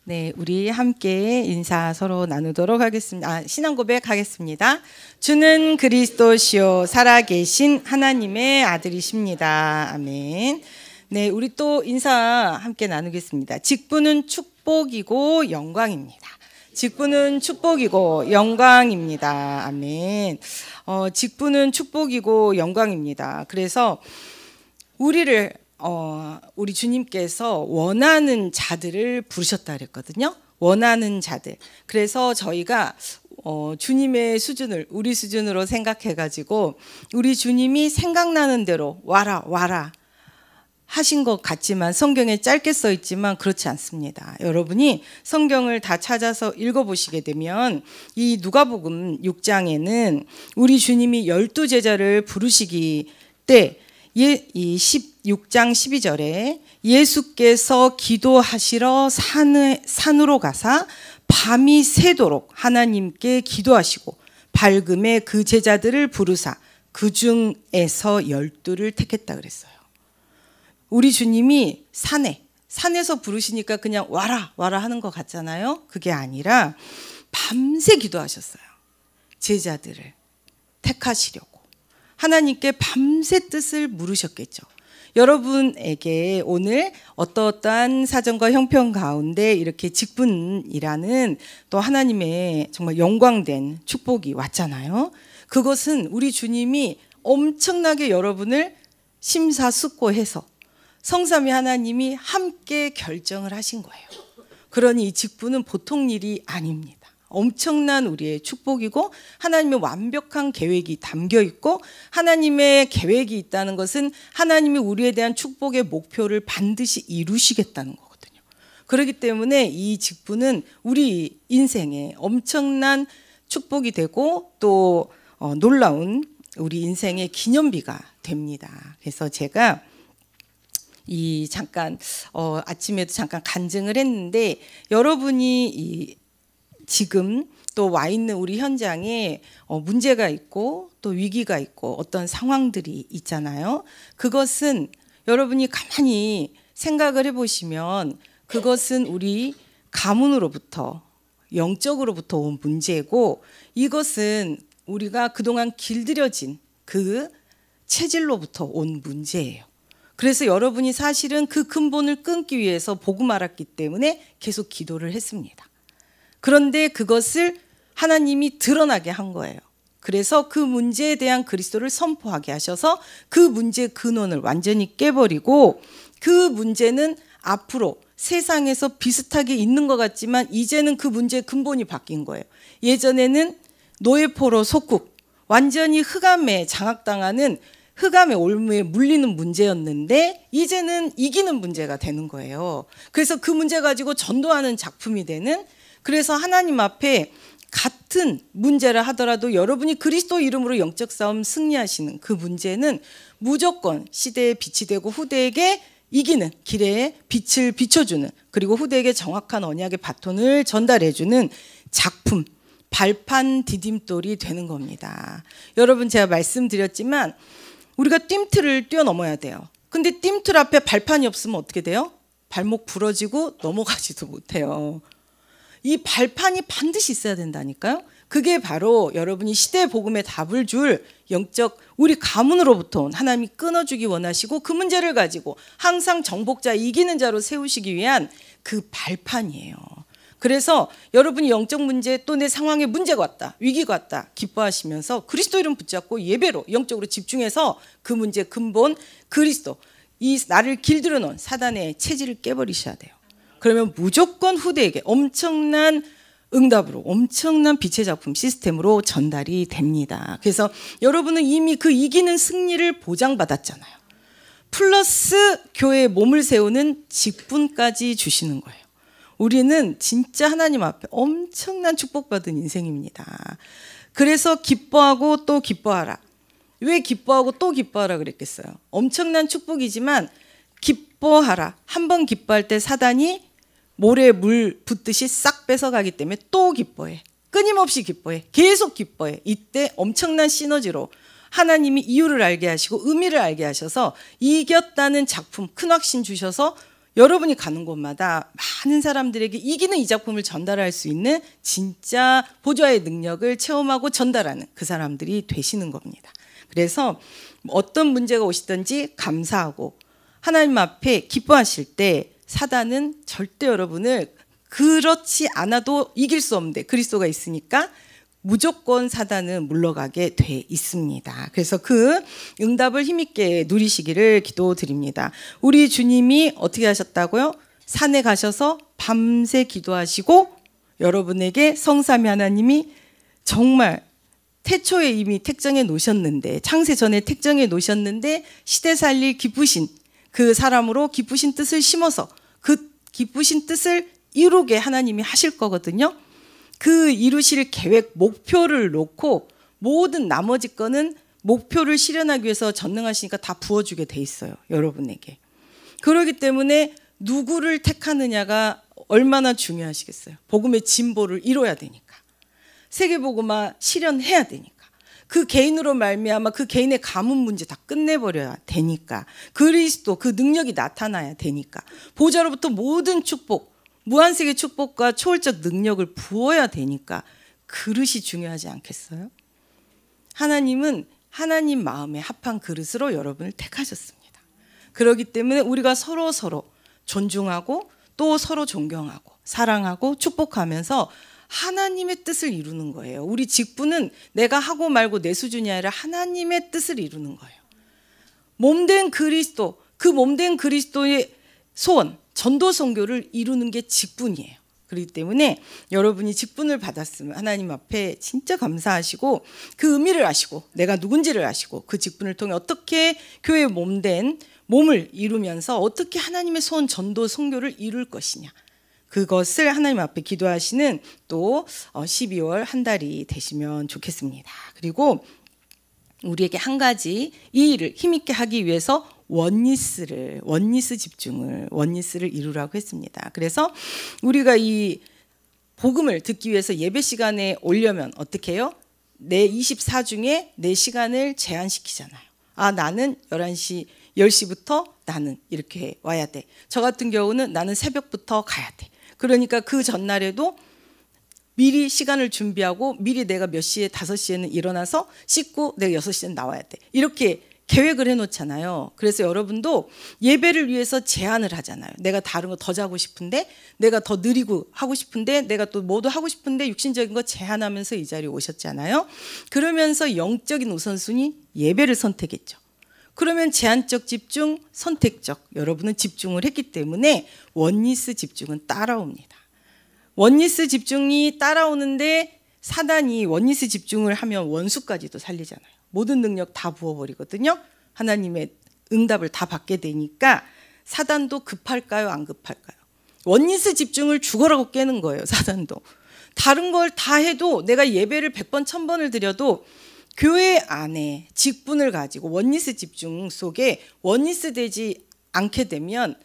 네, 우리 함께 인사 서로 나누도록 하겠습니다. 신앙 고백하겠습니다. 주는 그리스도시요 살아계신 하나님의 아들이십니다. 아멘. 네, 우리 또 인사 함께 나누겠습니다. 직분은 축복이고 영광입니다. 직분은 축복이고 영광입니다. 아멘. 직분은 축복이고 영광입니다. 그래서 우리 주님께서 원하는 자들을 부르셨다 그랬거든요. 원하는 자들. 그래서 저희가 주님의 수준을 우리 수준으로 생각해가지고 우리 주님이 생각나는 대로 와라 하신 것 같지만 성경에 짧게 써 있지만 그렇지 않습니다. 여러분이 성경을 다 찾아서 읽어보시게 되면 이 누가복음 6장에는 우리 주님이 12제자를 부르시기 때 이 16장 12절에 예수께서 기도하시러 산으로 가사 밤이 새도록 하나님께 기도하시고 밝음에 그 제자들을 부르사 그 중에서 12를 택했다 그랬어요. 우리 주님이 산에서 부르시니까 그냥 와라 하는 것 같잖아요. 그게 아니라 밤새 기도하셨어요. 제자들을 택하시려고. 하나님께 밤새 뜻을 물으셨겠죠. 여러분에게 오늘 어떠한 사정과 형편 가운데 이렇게 직분이라는 또 하나님의 정말 영광된 축복이 왔잖아요. 그것은 우리 주님이 엄청나게 여러분을 심사숙고해서 성삼위 하나님이 함께 결정을 하신 거예요. 그러니 이 직분은 보통 일이 아닙니다. 엄청난 우리의 축복이고 하나님의 완벽한 계획이 담겨 있고 하나님의 계획이 있다는 것은 하나님이 우리에 대한 축복의 목표를 반드시 이루시겠다는 거거든요. 그렇기 때문에 이 직분은 우리 인생에 엄청난 축복이 되고 또 놀라운 우리 인생의 기념비가 됩니다. 그래서 제가 아침에도 잠깐 간증을 했는데 여러분이 지금 또 와 있는 우리 현장에 문제가 있고 또 위기가 있고 어떤 상황들이 있잖아요. 그것은 여러분이 가만히 생각을 해보시면 그것은 우리 가문으로부터 영적으로부터 온 문제고 이것은 우리가 그동안 길들여진 그 체질로부터 온 문제예요. 그래서 여러분이 사실은 그 근본을 끊기 위해서 복음 알았기 때문에 계속 기도를 했습니다. 그런데 그것을 하나님이 드러나게 한 거예요. 그래서 그 문제에 대한 그리스도를 선포하게 하셔서 그 문제의 근원을 완전히 깨버리고 그 문제는 앞으로 세상에서 비슷하게 있는 것 같지만 이제는 그 문제의 근본이 바뀐 거예요. 예전에는 노예포로 속국, 완전히 흑암에 장악당하는 흑암의 올무에 물리는 문제였는데 이제는 이기는 문제가 되는 거예요. 그래서 그 문제 가지고 전도하는 작품이 되는 그래서 하나님 앞에 같은 문제를 하더라도 여러분이 그리스도 이름으로 영적 싸움 승리하시는 그 문제는 무조건 시대의 빛이 되고 후대에게 이기는 길에 빛을 비춰주는 그리고 후대에게 정확한 언약의 바톤을 전달해주는 작품 발판 디딤돌이 되는 겁니다. 여러분 제가 말씀드렸지만 우리가 뜀틀을 뛰어넘어야 돼요. 근데 뜀틀 앞에 발판이 없으면 어떻게 돼요? 발목 부러지고 넘어가지도 못해요. 이 발판이 반드시 있어야 된다니까요. 그게 바로 여러분이 시대 복음에 답을 줄 영적 우리 가문으로부터 온 하나님이 끊어주기 원하시고 그 문제를 가지고 항상 정복자 이기는 자로 세우시기 위한 그 발판이에요. 그래서 여러분이 영적 문제 또 내 상황에 문제가 왔다 위기가 왔다 기뻐하시면서 그리스도 이름 붙잡고 예배로 영적으로 집중해서 그 문제 근본 그리스도 이 나를 길들여 놓은 사단의 체질을 깨버리셔야 돼요. 그러면 무조건 후대에게 엄청난 응답으로 엄청난 빛의 작품 시스템으로 전달이 됩니다. 그래서 여러분은 이미 그 이기는 승리를 보장받았잖아요. 플러스 교회의 몸을 세우는 직분까지 주시는 거예요. 우리는 진짜 하나님 앞에 엄청난 축복받은 인생입니다. 그래서 기뻐하고 또 기뻐하라. 왜 기뻐하고 또 기뻐하라 그랬겠어요? 엄청난 축복이지만 기뻐하라. 한 번 기뻐할 때 사단이 모래에 물 붓듯이 싹 뺏어가기 때문에 또 기뻐해. 끊임없이 기뻐해. 계속 기뻐해. 이때 엄청난 시너지로 하나님이 이유를 알게 하시고 의미를 알게 하셔서 이겼다는 작품 큰 확신 주셔서 여러분이 가는 곳마다 많은 사람들에게 이기는 이 작품을 전달할 수 있는 진짜 보좌의 능력을 체험하고 전달하는 그 사람들이 되시는 겁니다. 그래서 어떤 문제가 오시든지 감사하고 하나님 앞에 기뻐하실 때 사단은 절대 여러분을 그렇지 않아도 이길 수 없는데 그리스도가 있으니까 무조건 사단은 물러가게 돼 있습니다. 그래서 그 응답을 힘있게 누리시기를 기도드립니다. 우리 주님이 어떻게 하셨다고요? 산에 가셔서 밤새 기도하시고 여러분에게 성삼위 하나님이 정말 태초에 이미 택정해 놓으셨는데 창세 전에 택정해 놓으셨는데 시대 살릴 기쁘신 그 사람으로 기쁘신 뜻을 심어서 그 기쁘신 뜻을 이루게 하나님이 하실 거거든요. 그 이루실 계획, 목표를 놓고 모든 나머지 거는 목표를 실현하기 위해서 전능하시니까 다 부어주게 돼 있어요. 여러분에게. 그렇기 때문에 누구를 택하느냐가 얼마나 중요하시겠어요. 복음의 진보를 이뤄야 되니까. 세계복음화 실현해야 되니까. 그 개인으로 말미암아 그 개인의 가문 문제 다 끝내버려야 되니까. 그리스도 그 능력이 나타나야 되니까. 보좌로부터 모든 축복, 무한세계 축복과 초월적 능력을 부어야 되니까 그릇이 중요하지 않겠어요? 하나님은 하나님 마음에 합한 그릇으로 여러분을 택하셨습니다. 그렇기 때문에 우리가 서로 존중하고 또 서로 존경하고 사랑하고 축복하면서 하나님의 뜻을 이루는 거예요. 우리 직분은 내가 하고 말고 내 수준이 아니라 하나님의 뜻을 이루는 거예요. 몸된 그리스도, 그 몸된 그리스도의 소원, 전도 선교를 이루는 게 직분이에요. 그렇기 때문에 여러분이 직분을 받았으면 하나님 앞에 진짜 감사하시고 그 의미를 아시고 내가 누군지를 아시고 그 직분을 통해 어떻게 교회의 몸된 몸을 이루면서 어떻게 하나님의 소원 전도 선교를 이룰 것이냐. 그것을 하나님 앞에 기도하시는 또 12월 한 달이 되시면 좋겠습니다. 그리고 우리에게 한 가지 이 일을 힘있게 하기 위해서 원리스를 이루라고 했습니다. 그래서 우리가 이 복음을 듣기 위해서 예배 시간에 오려면 어떻게 해요? 내 24 중에 내 시간을 제한시키잖아요. 아, 나는 11시, 10시부터 나는 이렇게 와야 돼. 저 같은 경우는 나는 새벽부터 가야 돼. 그러니까 그 전날에도 미리 시간을 준비하고 미리 내가 몇 시에 5시에는 일어나서 씻고 내가 6시에는 나와야 돼. 이렇게 계획을 해놓잖아요. 그래서 여러분도 예배를 위해서 제한을 하잖아요. 내가 다른 거 더 자고 싶은데 내가 더 느리고 하고 싶은데 내가 또 뭐도 하고 싶은데 육신적인 거 제한하면서 이 자리에 오셨잖아요. 그러면서 영적인 우선순위 예배를 선택했죠. 그러면 제한적 집중, 선택적 여러분은 집중을 했기 때문에 원리스 집중은 따라옵니다. 원리스 집중이 따라오는데 사단이 원리스 집중을 하면 원수까지도 살리잖아요. 모든 능력 다 부어버리거든요. 하나님의 응답을 다 받게 되니까 사단도 급할까요? 안 급할까요? 원리스 집중을 죽어라고 깨는 거예요. 사단도. 다른 걸 다 해도 내가 예배를 100번 1000번을 드려도 교회 안에 직분을 가지고 원리스 집중 속에 원리스 되지 않게 되면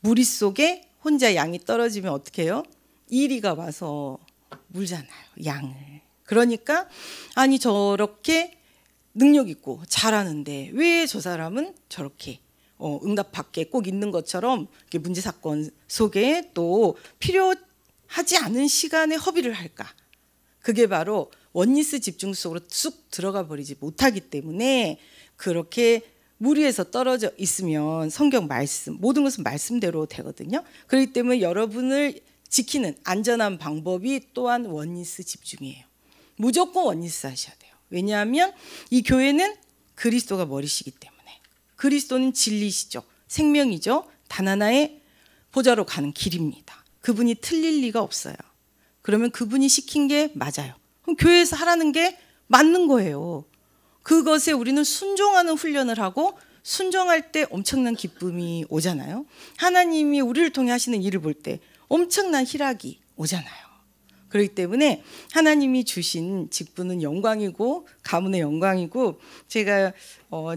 무리 속에 혼자 양이 떨어지면 어떻게 해요? 이리가 와서 물잖아요. 양을. 그러니까 아니 저렇게 능력 있고 잘하는데 왜 저 사람은 저렇게 응답받게 꼭 있는 것처럼 문제 사건 속에 또 필요하지 않은 시간에 허비를 할까? 그게 바로 원리스 집중 속으로 쑥 들어가 버리지 못하기 때문에 그렇게 무리에서 떨어져 있으면 성경 말씀 모든 것은 말씀대로 되거든요. 그렇기 때문에 여러분을 지키는 안전한 방법이 또한 원리스 집중이에요. 무조건 원리스 하셔야 돼요. 왜냐하면 이 교회는 그리스도가 머리시기 때문에 그리스도는 진리시죠. 생명이죠. 단 하나의 보좌로 가는 길입니다. 그분이 틀릴 리가 없어요. 그러면 그분이 시킨 게 맞아요. 그럼 교회에서 하라는 게 맞는 거예요. 그것에 우리는 순종하는 훈련을 하고 순종할 때 엄청난 기쁨이 오잖아요. 하나님이 우리를 통해 하시는 일을 볼 때 엄청난 희락이 오잖아요. 그렇기 때문에 하나님이 주신 직분은 영광이고 가문의 영광이고 제가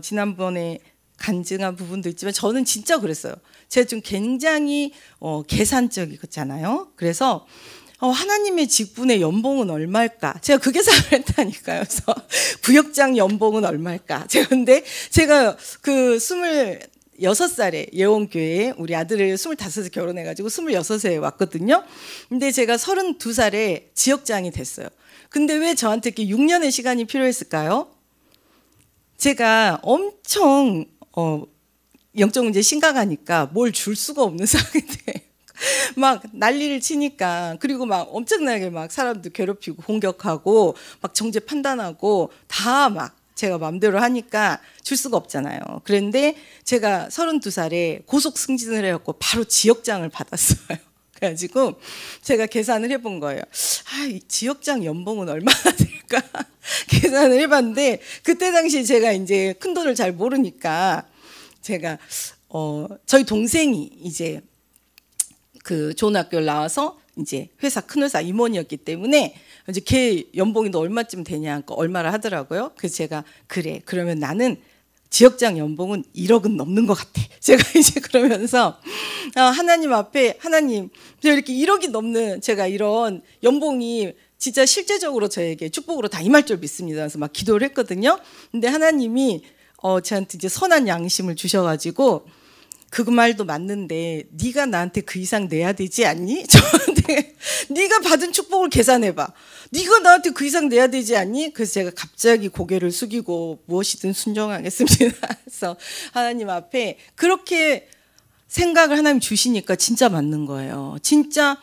지난번에 간증한 부분도 있지만 저는 진짜 그랬어요. 제가 좀 굉장히 계산적이잖아요. 그래서 하나님의 직분의 연봉은 얼마일까? 제가 그게 생각했다니까요. 그래서 부역장 연봉은 얼마일까? 제가 그 26살에 예원교회에 우리 아들을 25에 결혼해가지고 26에 왔거든요. 근데 제가 32살에 지역장이 됐어요. 근데 왜 저한테 이렇게 6년의 시간이 필요했을까요? 제가 엄청 영적 문제 심각하니까 뭘 줄 수가 없는 상황인데 막 난리를 치니까, 그리고 막 엄청나게 막 사람들 괴롭히고 공격하고 막 정죄 판단하고 다 막 제가 마음대로 하니까 줄 수가 없잖아요. 그런데 제가 32살에 고속 승진을 해갖고 바로 지역장을 받았어요. 그래가지고 제가 계산을 해본 거예요. 이 지역장 연봉은 얼마나 될까 계산을 해봤는데, 그때 당시 제가 이제 큰 돈을 잘 모르니까 제가 저희 동생이 이제 그 좋은 학교를 나와서 이제 큰 회사 임원이었기 때문에 이제 걔 연봉이 너 얼마쯤 되냐, 얼마를 하더라고요. 그래서 제가 그래, 그러면 나는 지역장 연봉은 1억은 넘는 것 같아. 제가 이제 그러면서 하나님 앞에, 하나님 이렇게 1억이 넘는 제가 이런 연봉이 진짜 실제적으로 저에게 축복으로 다 임할 줄 믿습니다. 그래서 막 기도를 했거든요. 근데 하나님이 저한테 이제 선한 양심을 주셔가지고, 그 말도 맞는데 네가 나한테 그 이상 내야 되지 않니? 저한테 네가 받은 축복을 계산해봐. 네가 나한테 그 이상 내야 되지 않니? 그래서 제가 갑자기 고개를 숙이고 무엇이든 순종하겠습니다. 그래서 하나님 앞에 그렇게 생각을 하나님 주시니까 진짜 맞는 거예요. 진짜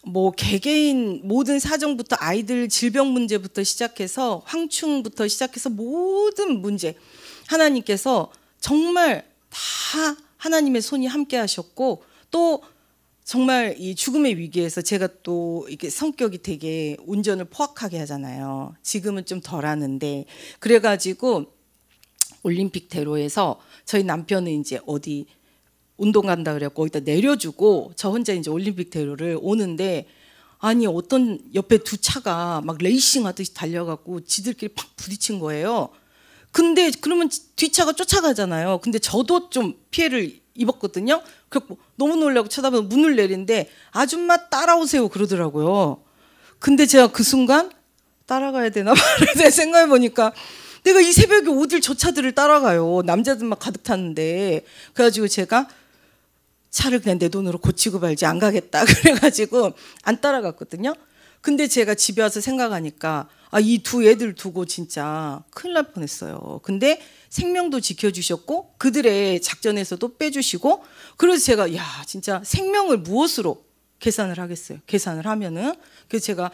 뭐 개개인 모든 사정부터 아이들 질병 문제부터 시작해서 황충부터 시작해서 모든 문제 하나님께서 정말 다 하나님의 손이 함께 하셨고, 또 정말 이 죽음의 위기에서 제가 또 이게 성격이 되게 운전을 포악하게 하잖아요. 지금은 좀 덜 하는데, 그래가지고 올림픽 대로에서 저희 남편은 이제 어디 운동 간다 그래갖고 거기다 내려주고 저 혼자 이제 올림픽 대로를 오는데, 아니 어떤 옆에 두 차가 막 레이싱 하듯이 달려갖고 지들끼리 팍 부딪힌 거예요. 근데 그러면 뒷차가 쫓아가잖아요. 근데 저도 좀 피해를 입었거든요. 그래서 너무 놀라고 쳐다보고 문을 내리는데 아줌마 따라오세요 그러더라고요. 근데 제가 그 순간 따라가야 되나 내 생각해 보니까 내가 이 새벽에 어딜 저 차들을 따라가요. 남자들만 가득 탔는데. 그래가지고 제가 차를 그냥 내 돈으로 고치고 말지 안 가겠다 그래가지고 안 따라갔거든요. 근데 제가 집에 와서 생각하니까 이 두 애들 두고 진짜 큰일 날 뻔했어요. 근데 생명도 지켜주셨고 그들의 작전에서도 빼주시고, 그래서 제가 진짜 생명을 무엇으로 계산을 하겠어요. 계산을 하면은. 그래서 제가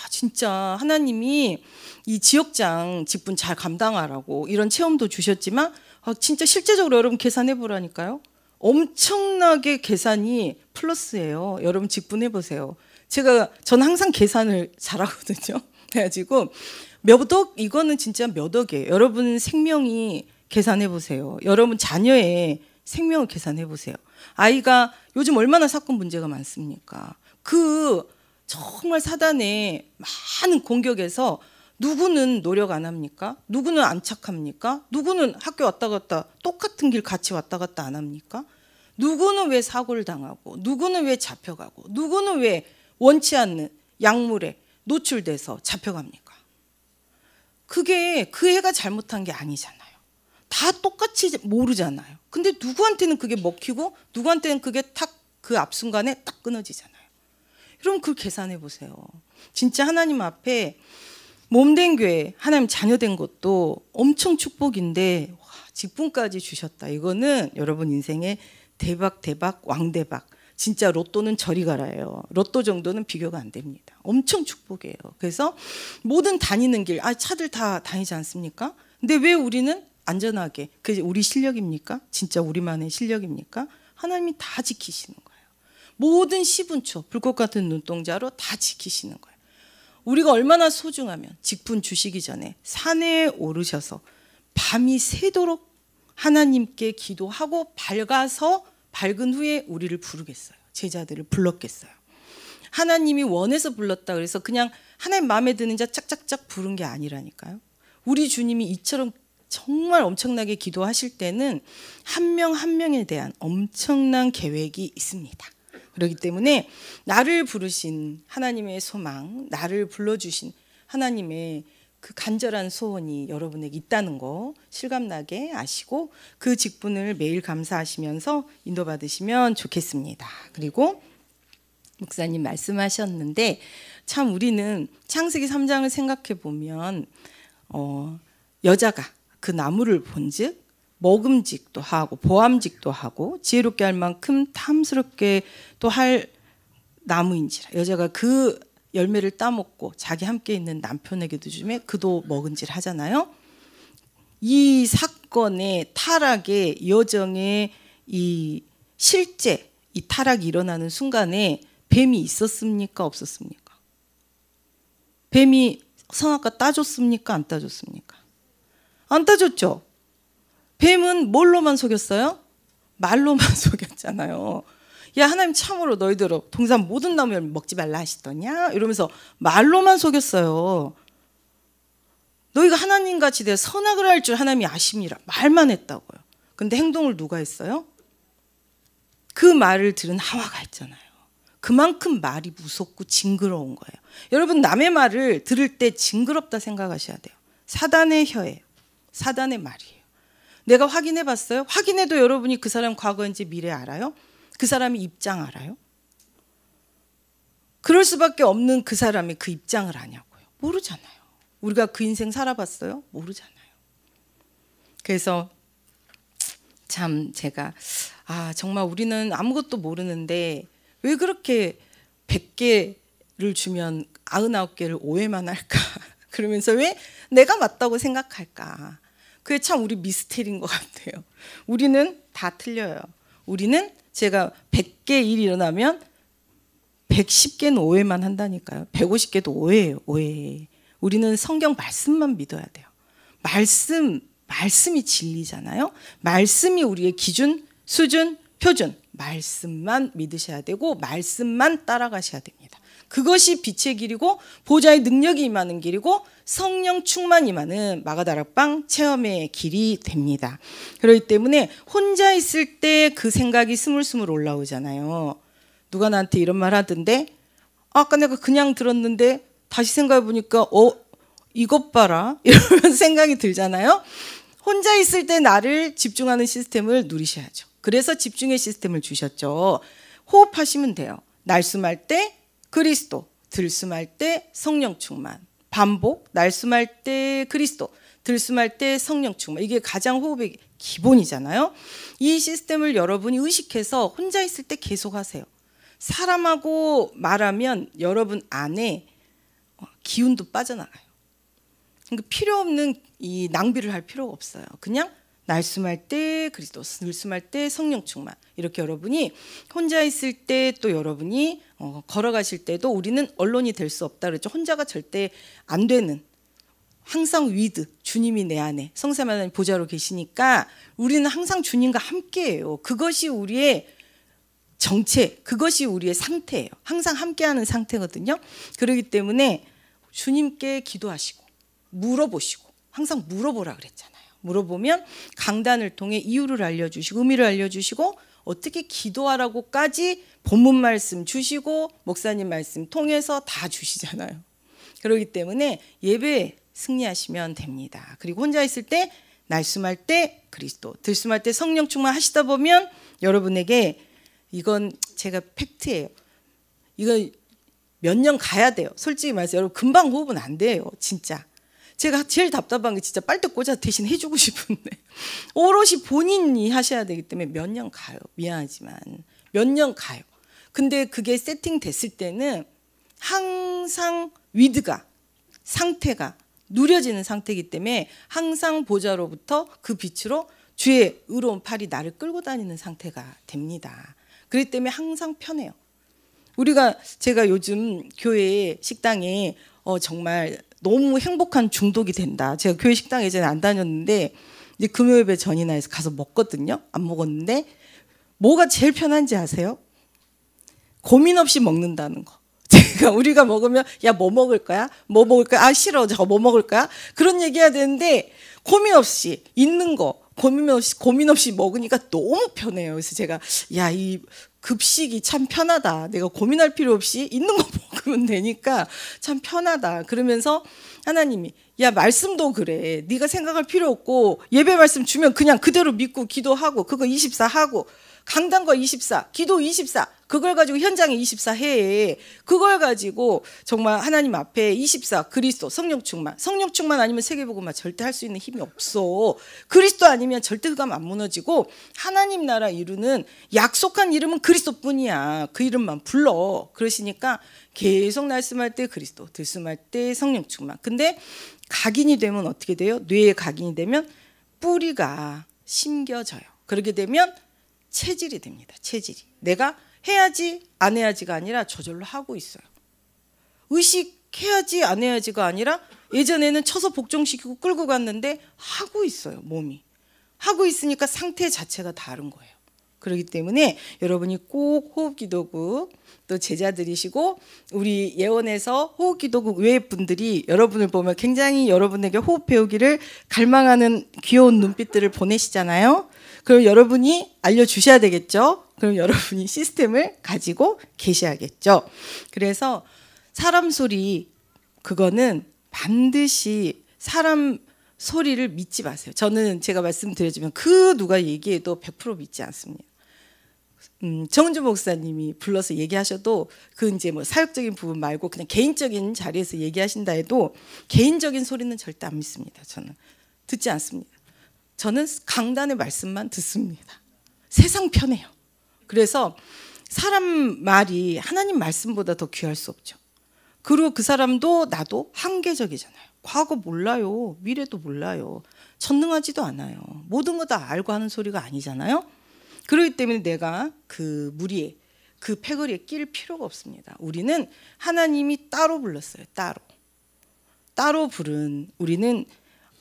진짜 하나님이 이 지역장 직분 잘 감당하라고 이런 체험도 주셨지만 진짜 실제적으로 여러분 계산해 보라니까요. 엄청나게 계산이 플러스예요. 여러분 직분해 보세요. 저는 항상 계산을 잘하거든요. 그래가지고 몇 억, 이거는 진짜 몇 억이에요. 여러분 생명이 계산해 보세요. 여러분 자녀의 생명을 계산해 보세요. 아이가 요즘 얼마나 사건 문제가 많습니까? 정말 사단의 많은 공격에서 누구는 노력 안 합니까? 누구는 안 착합니까? 누구는 학교 왔다 갔다 똑같은 길 같이 왔다 갔다 안 합니까? 누구는 왜 사고를 당하고, 누구는 왜 잡혀가고, 누구는 왜 원치 않는 약물에 노출돼서 잡혀갑니까? 그게 그 애가 잘못한 게 아니잖아요. 다 똑같이 모르잖아요. 근데 누구한테는 그게 먹히고 누구한테는 그게 탁 그 앞순간에 딱 끊어지잖아요. 여러분 그걸 계산해 보세요. 진짜 하나님 앞에 몸된 교회, 하나님 자녀된 것도 엄청 축복인데 직분까지 주셨다. 이거는 여러분 인생의 대박 왕대박. 진짜 로또는 저리 가라예요. 로또 정도는 비교가 안 됩니다. 엄청 축복이에요. 그래서 모든 다니는 길, 차들 다 다니지 않습니까? 근데 왜 우리는 안전하게, 그게 우리 실력입니까? 진짜 우리만의 실력입니까? 하나님이 다 지키시는 거예요. 모든 시분초, 불꽃 같은 눈동자로 다 지키시는 거예요. 우리가 얼마나 소중하면 직분 주시기 전에 산에 오르셔서 밤이 새도록 하나님께 기도하고 밝은 후에 우리를 부르겠어요. 제자들을 불렀겠어요. 하나님이 원해서 불렀다 그래서 그냥 하나님 마음에 드는 자 짝짝짝 부른 게 아니라니까요. 우리 주님이 이처럼 정말 엄청나게 기도하실 때는 한 명 한 명에 대한 엄청난 계획이 있습니다. 그렇기 때문에 나를 부르신 하나님의 소망, 나를 불러주신 하나님의 그 간절한 소원이 여러분에게 있다는 거 실감나게 아시고 그 직분을 매일 감사하시면서 인도받으시면 좋겠습니다. 그리고 목사님 말씀하셨는데 참 우리는 창세기 3장을 생각해 보면 여자가 그 나무를 본즉 먹음직도 하고 보암직도 하고 지혜롭게 할 만큼 탐스럽게 또 할 나무인지라 여자가 그 열매를 따먹고 자기 함께 있는 남편에게도 주매 그도 먹은질 하잖아요. 이 사건의 타락의 여정의 이 실제 이 타락이 일어나는 순간에 뱀이 있었습니까? 없었습니까? 뱀이 선악과 따줬습니까? 안 따줬습니까? 안 따줬죠. 뱀은 뭘로만 속였어요? 말로만 속였잖아요. 야 하나님 참으로 너희들은 동산 모든 나무 열매 먹지 말라 하시더냐? 이러면서 말로만 속였어요. 너희가 하나님같이 되어 선악을 할 줄 하나님이 아심이라 말만 했다고요. 근데 행동을 누가 했어요? 그 말을 들은 하와가 했잖아요. 그만큼 말이 무섭고 징그러운 거예요. 여러분 남의 말을 들을 때 징그럽다 생각하셔야 돼요. 사단의 혀예요. 사단의 말이에요. 내가 확인해 봤어요? 확인해도 여러분이 그 사람 과거인지 미래 알아요? 그 사람의 입장 알아요? 그럴 수밖에 없는 그 사람의 그 입장을 아냐고요. 모르잖아요. 우리가 그 인생 살아봤어요? 모르잖아요. 그래서 참 제가 정말 우리는 아무것도 모르는데 왜 그렇게 100개를 주면 99개를 오해만 할까? 그러면서 왜 내가 맞다고 생각할까? 그게 참 우리 미스테리인 것 같아요. 우리는 다 틀려요. 우리는 제가 100개 일이 일어나면 110개는 오해만 한다니까요. 150개도 오해예요. 오해. 우리는 성경 말씀만 믿어야 돼요. 말씀이 진리잖아요. 말씀이 우리의 기준, 수준, 표준. 말씀만 믿으셔야 되고 말씀만 따라가셔야 됩니다. 그것이 빛의 길이고 보좌의 능력이 임하는 길이고 성령 충만 임하는 마가다락방 체험의 길이 됩니다. 그렇기 때문에 혼자 있을 때 그 생각이 스물스물 올라오잖아요. 누가 나한테 이런 말 하던데 아까 내가 그냥 들었는데 다시 생각해 보니까 이것 봐라 이러면 생각이 들잖아요. 혼자 있을 때 나를 집중하는 시스템을 누리셔야죠. 그래서 집중의 시스템을 주셨죠. 호흡하시면 돼요. 날숨할 때 그리스도, 들숨할 때 성령 충만. 반복, 날숨할 때 그리스도, 들숨할 때 성령 충만. 이게 가장 호흡의 기본이잖아요. 이 시스템을 여러분이 의식해서 혼자 있을 때 계속 하세요. 사람하고 말하면 여러분 안에 기운도 빠져나가요. 그러니까 필요 없는 이 낭비를 할 필요가 없어요. 그냥 날숨할 때 그리스도, 들숨할 때 성령 충만. 이렇게 여러분이 혼자 있을 때 또 여러분이 걸어가실 때도 우리는 언론이 될 수 없다 그랬죠. 혼자가 절대 안 되는 항상 위드 주님이 내 안에 성삼 하나님 보좌로 계시니까 우리는 항상 주님과 함께해요. 그것이 우리의 정체, 그것이 우리의 상태예요. 항상 함께하는 상태거든요. 그렇기 때문에 주님께 기도하시고 물어보시고 항상 물어보라 그랬잖아요. 물어보면 강단을 통해 이유를 알려주시고 의미를 알려주시고 어떻게 기도하라고까지 본문 말씀 주시고 목사님 말씀 통해서 다 주시잖아요. 그렇기 때문에 예배 승리하시면 됩니다. 그리고 혼자 있을 때 날숨할 때 그리스도, 들숨할 때 성령 충만 하시다 보면 여러분에게 이건 제가 팩트예요. 이거 몇 년 가야 돼요. 솔직히 말해서 여러분 금방 호흡은 안 돼요. 진짜. 제가 제일 답답한 게 진짜 빨대 꽂아 대신 해주고 싶은데 오롯이 본인이 하셔야 되기 때문에 몇 년 가요. 미안하지만 몇 년 가요. 근데 그게 세팅됐을 때는 항상 위드가 상태가 누려지는 상태이기 때문에 항상 보좌로부터 그 빛으로 주의 의로운 팔이 나를 끌고 다니는 상태가 됩니다. 그렇기 때문에 항상 편해요. 제가 요즘 교회 식당에 정말 너무 행복한 중독이 된다. 제가 교회 식당 예전에 안 다녔는데 이제 금요일에 전이나 해서 가서 먹거든요. 안 먹었는데 뭐가 제일 편한지 아세요? 고민 없이 먹는다는 거. 우리가 먹으면 야 뭐 먹을 거야? 뭐 먹을 거야? 아 싫어. 저거 뭐 먹을 거야? 그런 얘기해야 되는데 고민 없이 있는 거 고민 없이 먹으니까 너무 편해요. 그래서 제가 이 급식이 참 편하다. 내가 고민할 필요 없이 있는 거 그러면 되니까 참 편하다. 그러면서 하나님이 야 말씀도 그래. 네가 생각할 필요 없고 예배 말씀 주면 그냥 그대로 믿고 기도하고 그거 24 하고 강단과 24, 기도 24 그걸 가지고 현장에 24 해. 그걸 가지고 정말 하나님 앞에 24 그리스도 성령 충만 아니면 세계복음화 절대 할 수 있는 힘이 없어. 그리스도 아니면 절대 흑암 안 무너지고 하나님 나라 이루는 약속한 이름은 그리스도뿐이야. 그 이름만 불러. 그러시니까 계속 말씀할 때 그리스도, 들숨할 때 성령 충만. 근데 각인이 되면 어떻게 돼요? 뇌에 각인이 되면 뿌리가 심겨져요. 그렇게 되면 체질이 됩니다. 체질이. 내가 해야지 안 해야지가 아니라 저절로 하고 있어요. 의식해야지 안 해야지가 아니라 예전에는 쳐서 복종시키고 끌고 갔는데 하고 있어요. 몸이. 하고 있으니까 상태 자체가 다른 거예요. 그렇기 때문에 여러분이 꼭 호흡기도국 또 제자들이시고 우리 예원에서 호흡기도국 외의 분들이 여러분을 보면 굉장히 여러분에게 호흡 배우기를 갈망하는 귀여운 눈빛들을 보내시잖아요. 그럼 여러분이 알려주셔야 되겠죠. 그럼 여러분이 시스템을 가지고 계셔야겠죠. 그래서 사람 소리 그거는 반드시 사람 소리를 믿지 마세요. 저는 제가 말씀드려주면 그 누가 얘기해도 100% 믿지 않습니다. 정은주 목사님이 불러서 얘기하셔도 그 이제 뭐 사역적인 부분 말고 그냥 개인적인 자리에서 얘기하신다 해도 개인적인 소리는 절대 안 믿습니다. 저는 듣지 않습니다. 저는 강단의 말씀만 듣습니다. 세상 편해요. 그래서 사람 말이 하나님 말씀보다 더 귀할 수 없죠. 그리고 그 사람도 나도 한계적이잖아요. 과거 몰라요. 미래도 몰라요. 전능하지도 않아요. 모든 거 다 알고 하는 소리가 아니잖아요. 그렇기 때문에 내가 그 무리에 그 패거리에 낄 필요가 없습니다. 우리는 하나님이 따로 불렀어요. 따로 부른 우리는